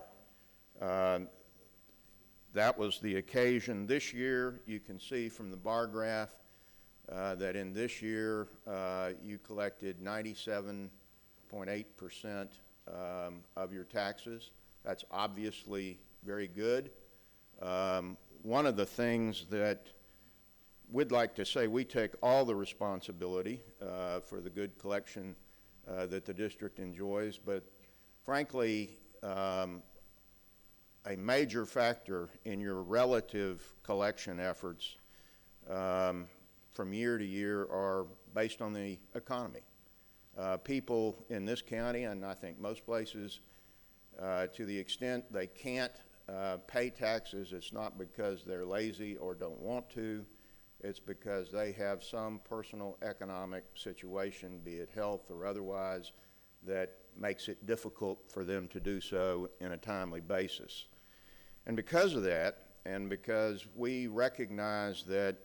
Speaker 10: That was the occasion this year. You can see from the bar graph that in this year you collected 97.8% of your taxes. That's obviously very good. One of the things that we'd like to say, we take all the responsibility for the good collection that the district enjoys, but frankly, a major factor in your relative collection efforts from year to year are based on the economy. People in this county, and I think most places, to the extent they can't pay taxes, it's not because they're lazy or don't want to, it's because they have some personal economic situation, be it health or otherwise, that makes it difficult for them to do so in a timely basis. And because of that, and because we recognize that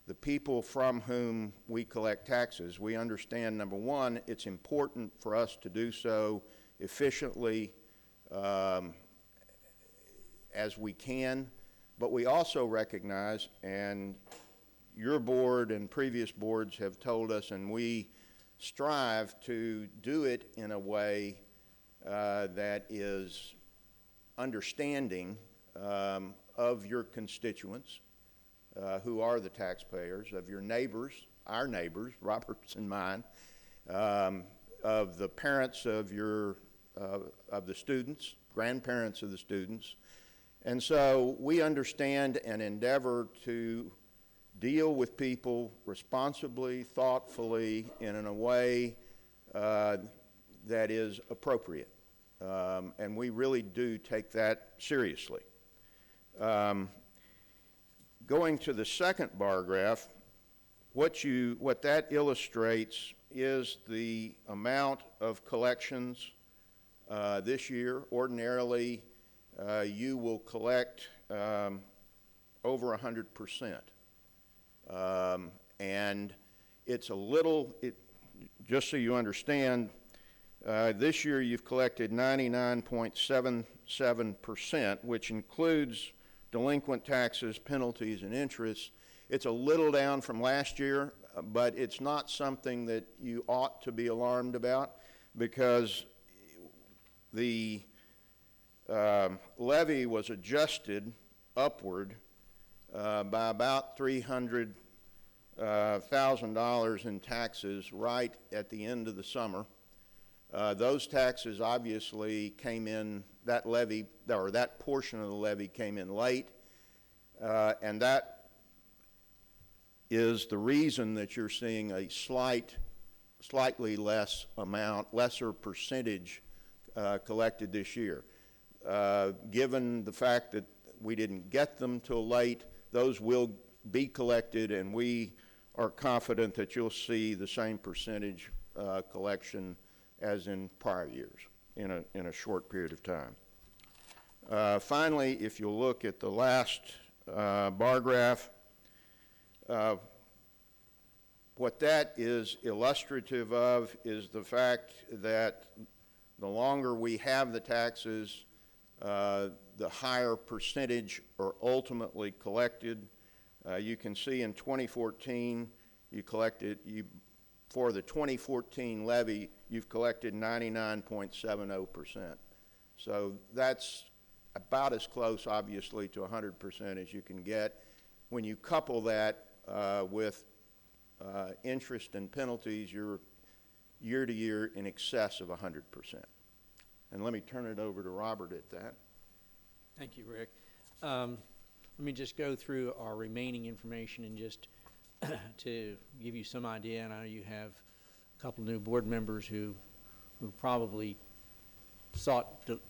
Speaker 10: the people from whom we collect taxes, we understand, number one, it's important for us to do so efficiently as we can, but we also recognize, and your board and previous boards have told us, and we strive to do it in a way that is understanding of your constituents, who are the taxpayers, of your neighbors, our neighbors, Robert's and mine, of the parents of the students, grandparents of the students. And so we understand and endeavor to deal with people responsibly, thoughtfully, and in a way that is appropriate. And we really do take that seriously. Going to the second bar graph, what that illustrates is the amount of collections this year. Ordinarily, you will collect over 100%. And it's a little, just so you understand, this year you've collected 99.77%, which includes delinquent taxes, penalties, and interest. It's a little down from last year, but it's not something that you ought to be alarmed about, because the levy was adjusted upward by about $300,000 in taxes right at the end of the summer. Those taxes obviously came in, that levy, or that portion of the levy came in late, and that is the reason that you're seeing a slightly less amount, lesser percentage collected this year. Given the fact that we didn't get them till late, those will be collected, and we are confident that you'll see the same percentage collection as in prior years in a short period of time. Finally, if you'll look at the last bar graph, what that is illustrative of is the fact that the longer we have the taxes, the higher percentage are ultimately collected. You can see in 2014, for the 2014 levy, you've collected 99.70%. So that's about as close, obviously, to 100% as you can get. When you couple that with interest and penalties, you're year to year in excess of 100%. And let me turn it over to Robert at that.
Speaker 11: Thank you, Rick. Let me just go through our remaining information and just to give you some idea. And I know you have a couple new board members who probably sought to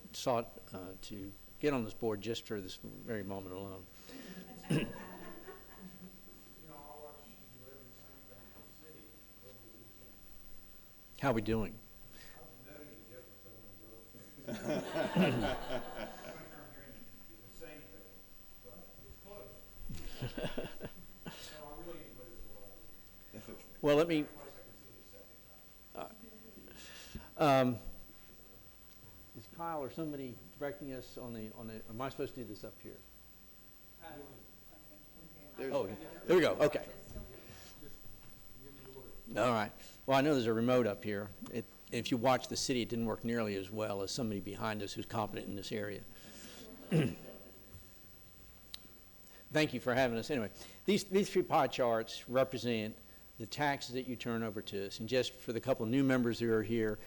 Speaker 11: get on this board just for this very moment alone. How are we doing? Well, let me. Is Kyle or somebody directing us on the? Am I supposed to do this up here? Oh, there we go. Okay. All right. Well, I know there's a remote up here. If you watch the city, it didn't work nearly as well as somebody behind us who's competent in this area. Thank you for having us. Anyway, these three pie charts represent the taxes that you turn over to us. And just for the couple of new members who are here,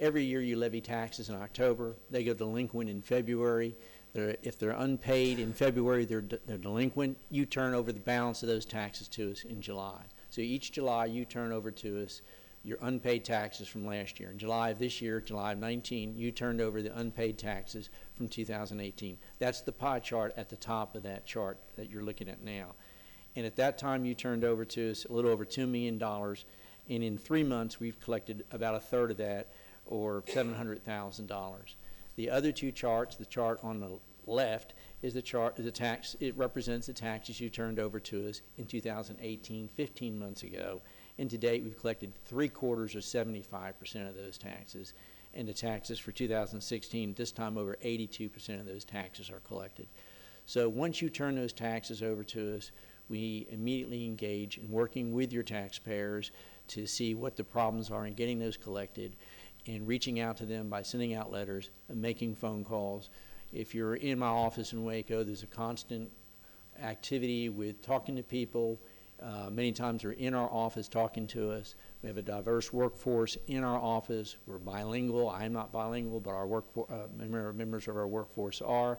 Speaker 11: every year you levy taxes in October. They go delinquent in February. If they're unpaid in February, they're delinquent. You turn over the balance of those taxes to us in July. So each July you turn over to us your unpaid taxes from last year. In July of this year, July of 19, you turned over the unpaid taxes from 2018. That's the pie chart at the top of that chart that you're looking at now. And at that time, you turned over to us a little over $2 million. And in 3 months, we've collected about a third of that, or $700,000. The other two charts, the chart on the left is the chart, the tax, it represents the taxes you turned over to us in 2018, 15 months ago. And to date, we've collected 3/4 or 75% of those taxes. And the taxes for 2016, this time over 82% of those taxes are collected. So once you turn those taxes over to us, we immediately engage in working with your taxpayers to see what the problems are in getting those collected and reaching out to them by sending out letters and making phone calls. If you're in my office in Waco, there's a constant activity with talking to people. Many times they're in our office talking to us. We have a diverse workforce in our office. We're bilingual. I'm not bilingual, but our members of our workforce are.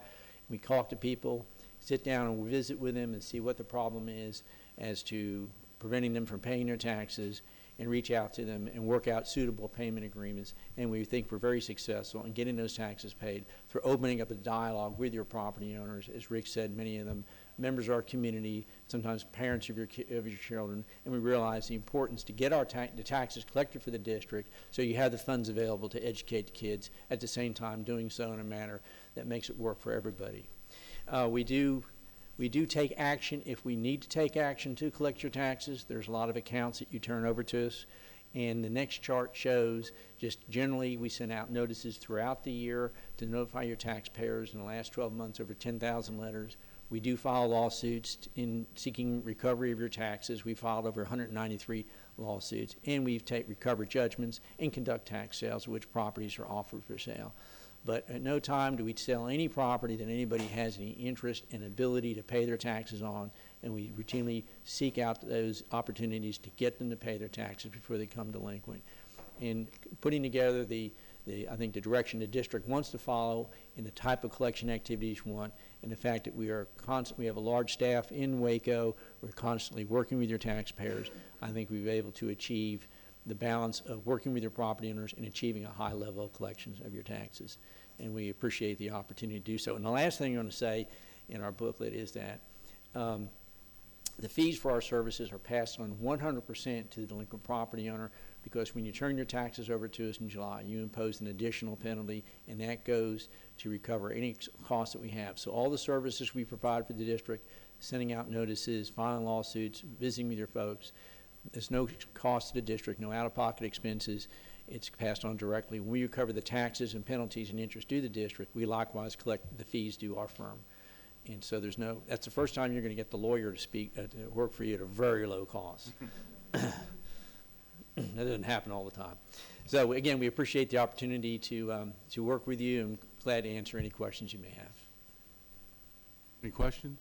Speaker 11: We talk to people, sit down and visit with them and see what the problem is as to preventing them from paying their taxes and reach out to them and work out suitable payment agreements. And we think we're very successful in getting those taxes paid through opening up a dialogue with your property owners. As Rick said, many of them members of our community, sometimes parents of your children, and we realize the importance to get the taxes collected for the district so you have the funds available to educate the kids, at the same time doing so in a manner that makes it work for everybody. We do take action if we need to take action to collect your taxes. There's a lot of accounts that you turn over to us. And the next chart shows just generally we send out notices throughout the year to notify your taxpayers. In the last 12 months, over 10,000 letters. We do file lawsuits in seeking recovery of your taxes. We filed over 193 lawsuits, and we've recovered judgments and conduct tax sales, which properties are offered for sale. But at no time do we sell any property that anybody has any interest and ability to pay their taxes on, and we routinely seek out those opportunities to get them to pay their taxes before they come delinquent. In putting together I think the direction the district wants to follow and the type of collection activities we want, and the fact that we have a large staff in Waco, we're constantly working with your taxpayers. I think we've been able to achieve the balance of working with your property owners and achieving a high level of collections of your taxes. And we appreciate the opportunity to do so. And the last thing I want to say in our booklet is that the fees for our services are passed on 100% to the delinquent property owner, because when you turn your taxes over to us in July, you impose an additional penalty, and that goes to recover any costs that we have. So all the services we provide for the district, sending out notices, filing lawsuits, visiting with your folks, there's no cost to the district, no out-of-pocket expenses. It's passed on directly. When we recover the taxes and penalties and interest due the district, we likewise collect the fees due our firm. And so that's the first time you're going to get the lawyer to work for you at a very low cost. That doesn't happen all the time. So again, we appreciate the opportunity to work with you, and glad to answer any questions you may have.
Speaker 4: Any questions?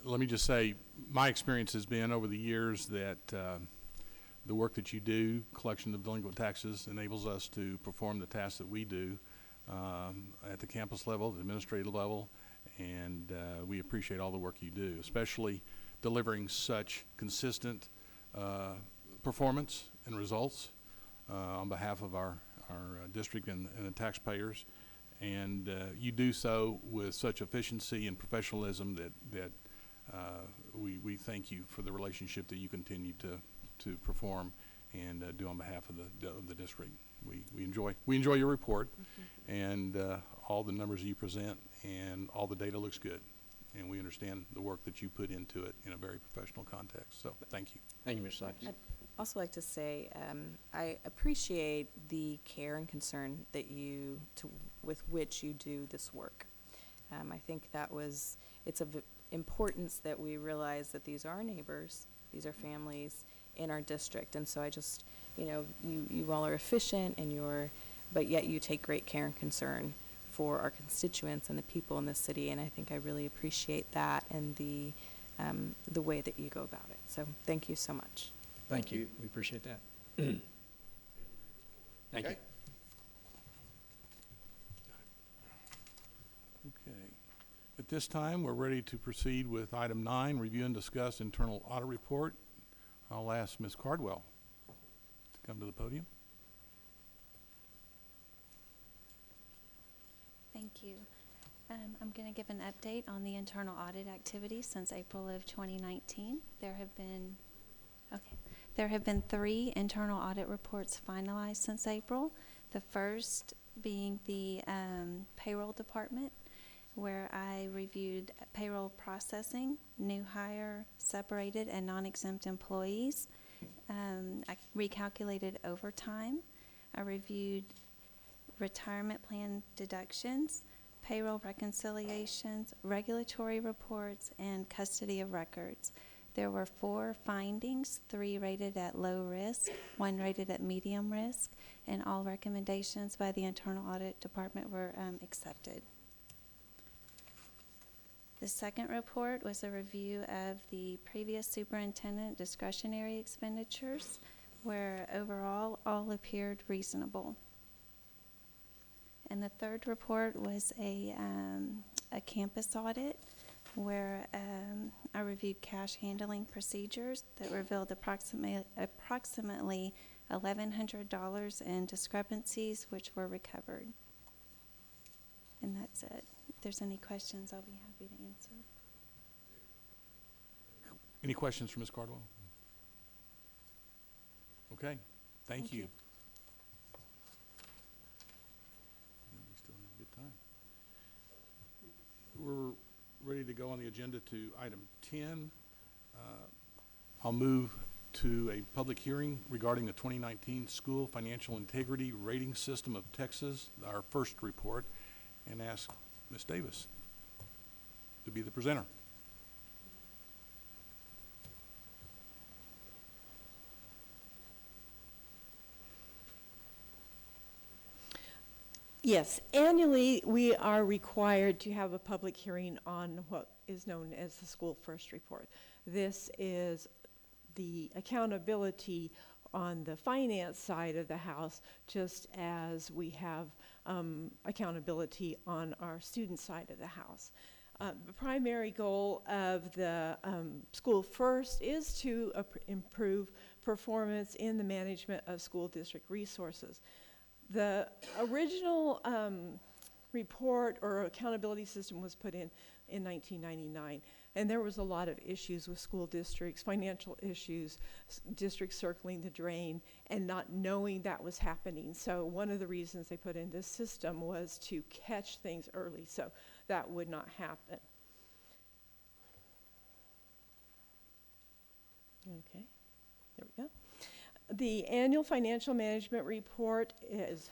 Speaker 4: Let me just say, my experience has been over the years that the work that you do, collection of delinquent taxes, enables us to perform the tasks that we do at the campus level, the administrative level, and we appreciate all the work you do, especially delivering such consistent performance and results on behalf of our district and the taxpayers. And you do so with such efficiency and professionalism that we thank you for the relationship that you continue to perform and do on behalf of the district. We enjoy your report and all the numbers you present, and all the data looks good. And we understand the work that you put into it in a very professional context. So thank you.
Speaker 11: Thank you, Mr. Sykes.
Speaker 12: I'd also like to say I appreciate the care and concern that with which you do this work. I think it's of importance that we realize that these are our neighbors, these are families in our district, and so I just, you all are efficient but yet you take great care and concern for our constituents and the people in this city, and I think I really appreciate that and the way that you go about it. So thank you so much.
Speaker 11: Thank you. We appreciate that. Thank you.
Speaker 4: Okay. At this time, we're ready to proceed with item 9, review and discuss internal audit report. I'll ask Ms. Cardwell to come to the podium.
Speaker 13: Thank you. I'm going to give an update on the internal audit activity since April of 2019. There have been 3 internal audit reports finalized since April. The first being the payroll department, where I reviewed payroll processing, new hire, separated, and non-exempt employees. I recalculated overtime. I reviewed retirement plan deductions, payroll reconciliations, regulatory reports, and custody of records. There were 4 findings, 3 rated at low risk, 1 rated at medium risk, and all recommendations by the internal audit department were accepted. The second report was a review of the previous superintendent discretionary expenditures, where overall all appeared reasonable. And the third report was a campus audit where I reviewed cash handling procedures that revealed approximately $1,100 in discrepancies which were recovered. And that's it. If there's any questions, I'll be happy to answer.
Speaker 4: Any questions for Ms. Cardwell? Okay, thank you. We still have a good time. We're ready to go on the agenda to item 10. I'll move to a public hearing regarding the 2019 School Financial Integrity Rating System of Texas, our first report, and ask Ms. Davis to be the presenter.
Speaker 14: Yes, annually, we are required to have a public hearing on what is known as the School First Report. This is the accountability on the finance side of the house, just as we have accountability on our student side of the house. The primary goal of the School First is to improve performance in the management of school district resources. The original report or accountability system was put in 1999, and there was a lot of issues with school districts, financial issues, districts circling the drain, and not knowing that was happening. So one of the reasons they put in this system was to catch things early, so that would not happen. Okay, there we go. The annual financial management report is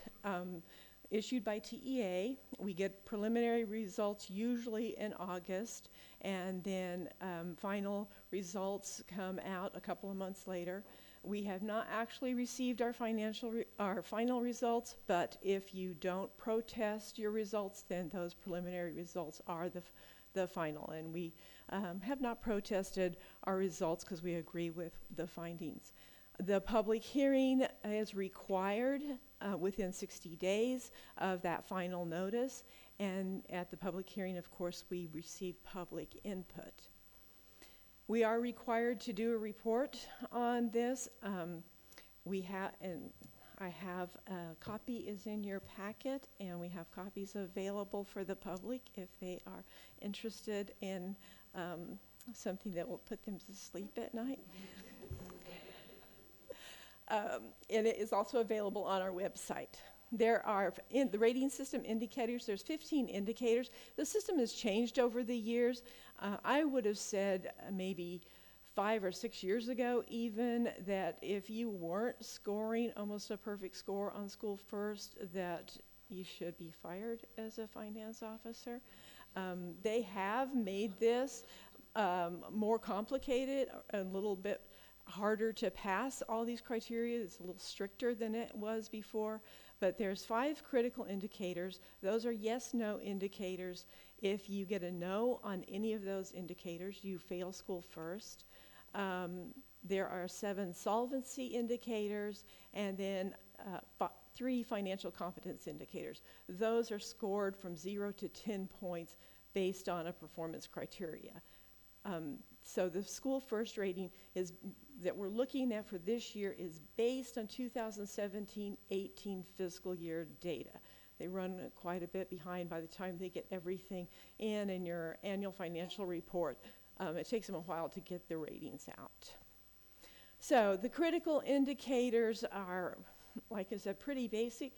Speaker 14: issued by TEA. We get preliminary results usually in August, and then final results come out a couple of months later. We have not actually received our final results, but if you don't protest your results, then those preliminary results are the final. And we have not protested our results because we agree with the findings. The public hearing is required within 60 days of that final notice, and at the public hearing, of course, we receive public input. We are required to do a report on this. I have a copy is in your packet, and we have copies available for the public if they are interested in something that will put them to sleep at night. And it is also available on our website. There are, in the rating system indicators, there's 15 indicators. The system has changed over the years. I would have said maybe 5 or 6 years ago even that if you weren't scoring almost a perfect score on School First, that you should be fired as a finance officer. They have made this more complicated, a little bit harder to pass all these criteria. It's a little stricter than it was before, but there's 5 critical indicators. Those are yes/no indicators. If you get a no on any of those indicators, you fail School First. There are 7 solvency indicators, and then 3 financial competence indicators. Those are scored from 0 to 10 points based on a performance criteria. So the School First rating that we're looking at for this year is based on 2017-18 fiscal year data. They run quite a bit behind by the time they get everything in your annual financial report. It takes them a while to get the ratings out. So the critical indicators are, like I said, pretty basic.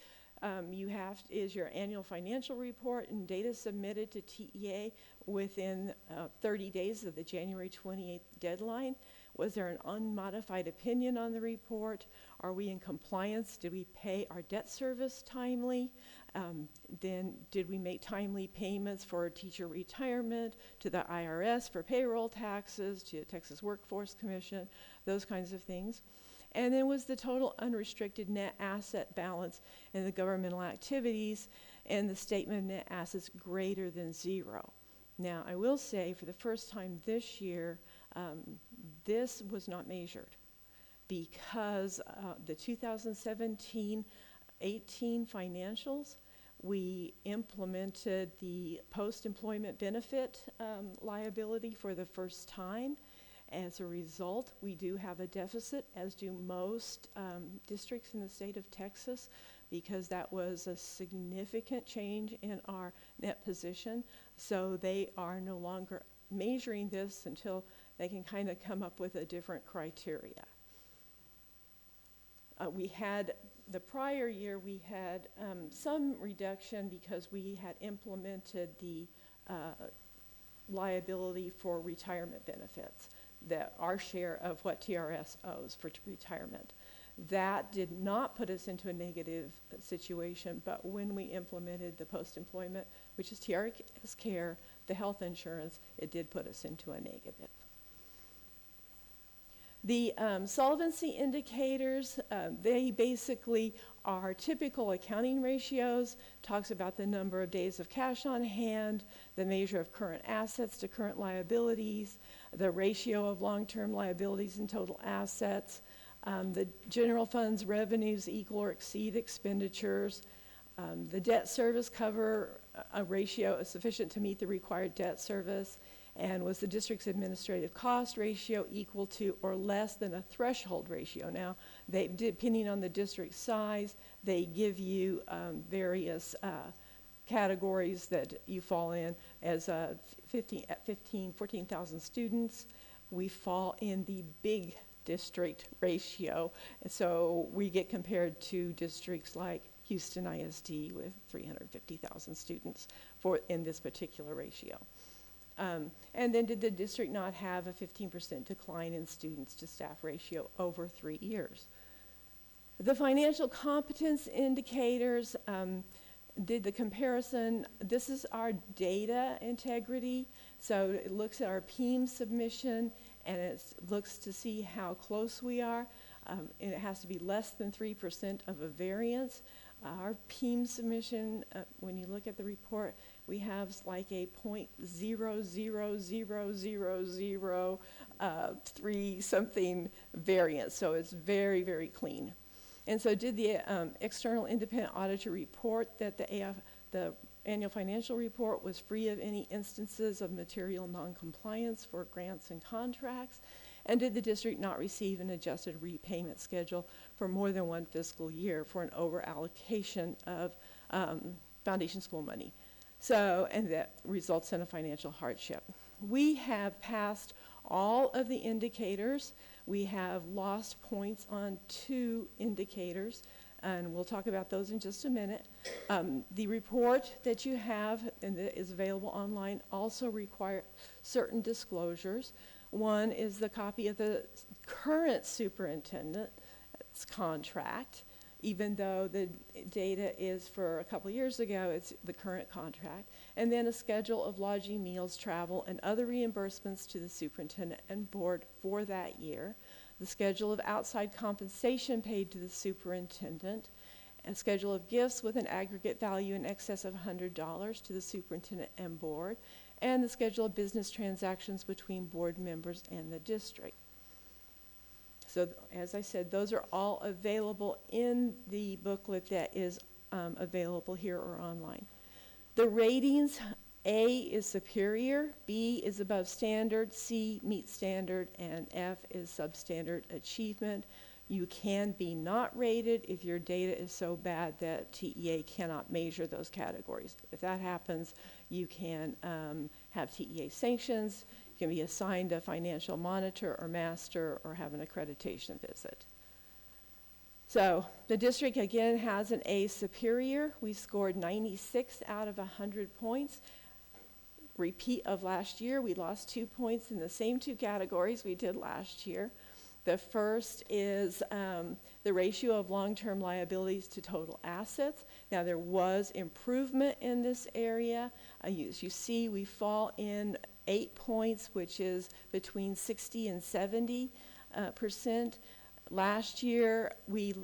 Speaker 14: Is your annual financial report and data submitted to TEA within 30 days of the January 28th deadline? Was there an unmodified opinion on the report? Are we in compliance? Did we pay our debt service timely? Then did we make timely payments for teacher retirement, to the IRS for payroll taxes, to the Texas Workforce Commission, those kinds of things? And then was the total unrestricted net asset balance in the governmental activities and the statement of net assets greater than 0? Now, I will say for the first time this year, this was not measured because the 2017-18 financials We implemented the post-employment benefit liability for the first time. As a result, we do have a deficit, as do most districts in the state of Texas, because that was a significant change in our net position. So they are no longer measuring this until they can kind of come up with a different criteria. We had, the prior year, we had some reduction because we had implemented the liability for retirement benefits, that our share of what TRS owes for retirement. That did not put us into a negative situation, but when we implemented the post-employment, which is TRS care, the health insurance, it did put us into a negative. The solvency indicators, they basically are typical accounting ratios, talks about the number of days of cash on hand, the measure of current assets to current liabilities, the ratio of long-term liabilities and total assets, the general fund's revenues equal or exceed expenditures, the debt service cover a ratio is sufficient to meet the required debt service, and was the district's administrative cost ratio equal to or less than a threshold ratio. Now, they, depending on the district size, they give you various categories that you fall in. As 14,000 students, we fall in the big district ratio. And so we get compared to districts like Houston ISD with 350,000 students in this particular ratio. And then did the district not have a 15% decline in students to staff ratio over 3 years? The financial competence indicators did the comparison. This is our data integrity. So it looks at our PEEM submission and it looks to see how close we are. And it has to be less than 3% of a variance. Our PEEM submission, when you look at the report, we have like a 0.00003 something variance. So it's very, very clean. And so did the external independent auditor report that the annual financial report was free of any instances of material noncompliance for grants and contracts? And did the district not receive an adjusted repayment schedule for more than one fiscal year for an over-allocation of foundation school money? So, and that results in a financial hardship. We have passed all of the indicators. We have lost points on 2 indicators, and we'll talk about those in just a minute. The report that you have and that is available online also requires certain disclosures. One is the copy of the current superintendent's contract. Even though the data is for a couple years ago, it's the current contract. And then a schedule of lodging, meals, travel, and other reimbursements to the superintendent and board for that year. The schedule of outside compensation paid to the superintendent. A schedule of gifts with an aggregate value in excess of $100 to the superintendent and board. And the schedule of business transactions between board members and the district. So as I said, those are all available in the booklet that is available here or online. The ratings, A is superior, B is above standard, C meets standard, and F is substandard achievement. You can be not rated if your data is so bad that TEA cannot measure those categories. If that happens, you can have TEA sanctions. You can be assigned a financial monitor or master or have an accreditation visit. So the district again has an A superior. We scored 96 out of 100 points. Repeat of last year, we lost 2 points in the same 2 categories we did last year. The first is the ratio of long-term liabilities to total assets. Now there was improvement in this area. As you see, we fall in 8 points, which is between 60 and 70%. Last year, we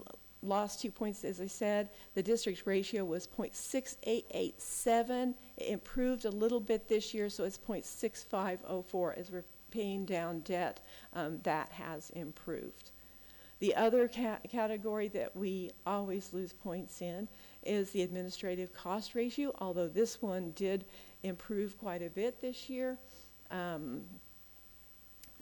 Speaker 14: lost 2 points, as I said. The district's ratio was 0.6887. It improved a little bit this year, so it's 0.6504 as we're paying down debt. That has improved. The other category that we always lose points in is the administrative cost ratio, although this one did improve quite a bit this year.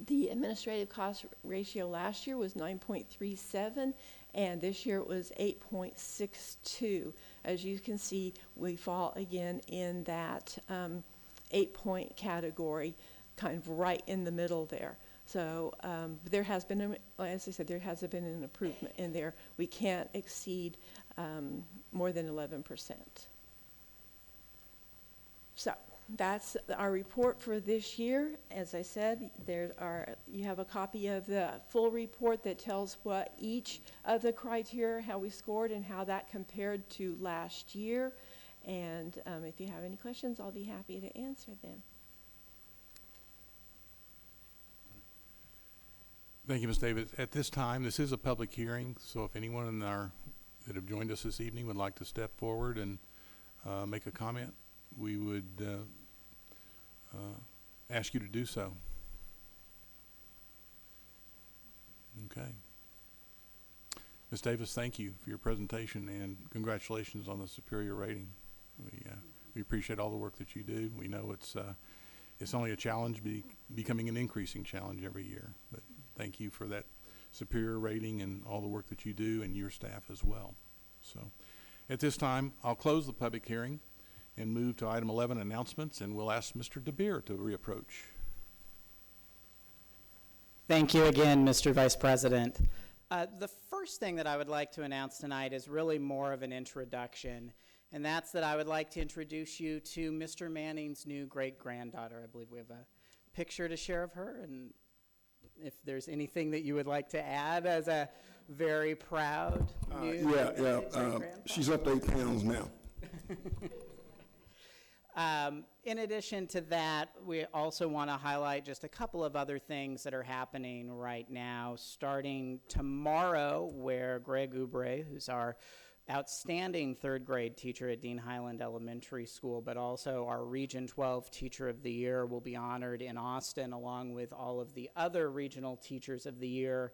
Speaker 14: The administrative cost ratio last year was 9.37, and this year it was 8.62. As you can see, we fall again in that 8-point category, kind of right in the middle there. So there has been, as I said, there has been an improvement in there. We can't exceed more than 11%. So that's our report for this year. As I said, you have a copy of the full report that tells what each of the criteria, how we scored, and how that compared to last year. And if you have any questions, I'll be happy to answer them.
Speaker 4: Thank you, Ms. Davis. At this time, this is a public hearing, so if anyone that have joined us this evening would like to step forward and make a comment, we would ask you to do so. Okay. Ms. Davis, thank you for your presentation and congratulations on the superior rating. We appreciate all the work that you do. We know it's only a challenge, becoming an increasing challenge every year. But thank you for that superior rating and all the work that you do and your staff as well. So at this time, I'll close the public hearing and move to item 11, announcements, and we'll ask Mr. DeBeer to reapproach.
Speaker 1: Thank you again, Mr. Vice President. The first thing that I would like to announce tonight is really more of an introduction, and that's that I would like to introduce you to Mr. Manning's new great-granddaughter. I believe we have a picture to share of her, and if there's anything that you would like to add as a very proud new
Speaker 6: she's up to 8 pounds now.
Speaker 1: In addition to that, we also want to highlight just a couple of other things that are happening right now, starting tomorrow, where Greg Oubre, who's our outstanding third grade teacher at Dean Highland Elementary School, but also our Region 12 Teacher of the Year, will be honored in Austin, along with all of the other regional teachers of the year,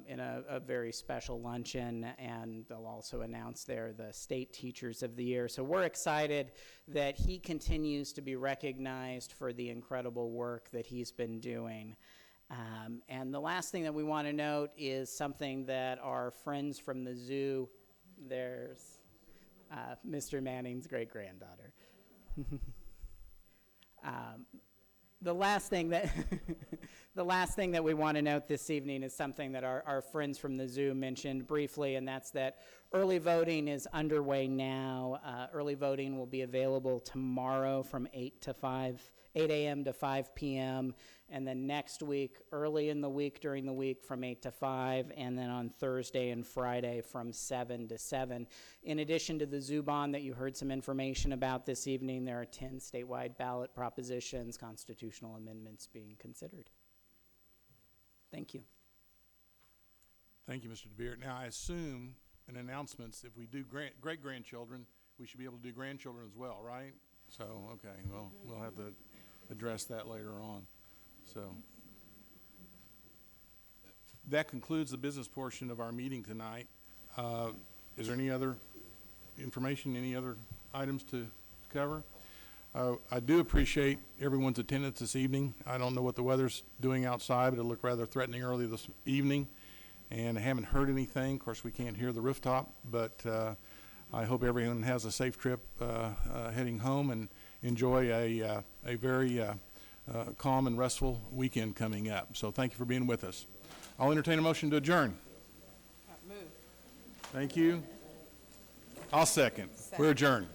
Speaker 1: in a very special luncheon, and they'll also announce there the state teachers of the year. So we're excited that he continues to be recognized for the incredible work that he's been doing. And the last thing that we want to note is something that our friends from the zoo, there's Mr. Manning's great-granddaughter. The last thing that we want to note this evening is something that our friends from the zoo mentioned briefly, and that's that early voting is underway now. Early voting will be available tomorrow from 8 a.m. to 5 p.m., and then next week, early in the week, during the week, from 8 to 5, and then on Thursday and Friday from 7 to 7. In addition to the zoo bond that you heard some information about this evening, there are 10 statewide ballot propositions, constitutional amendments being considered. Thank you.
Speaker 4: Thank you, Mr. DeBeer. Now, I assume in announcements, if we do great-grandchildren, we should be able to do grandchildren as well, right? So, okay, well, we'll have to address that later on. So that concludes the business portion of our meeting tonight. Is there any other information, any other items to cover? I do appreciate everyone's attendance this evening. I don't know what the weather's doing outside, but it looked rather threatening early this evening, and I haven't heard anything. Of course, we can't hear the rooftop, but I hope everyone has a safe trip heading home and enjoy a very calm and restful weekend coming up. So thank you for being with us. I'll entertain a motion to adjourn.
Speaker 12: Move.
Speaker 4: Thank you. I'll second. We're adjourned.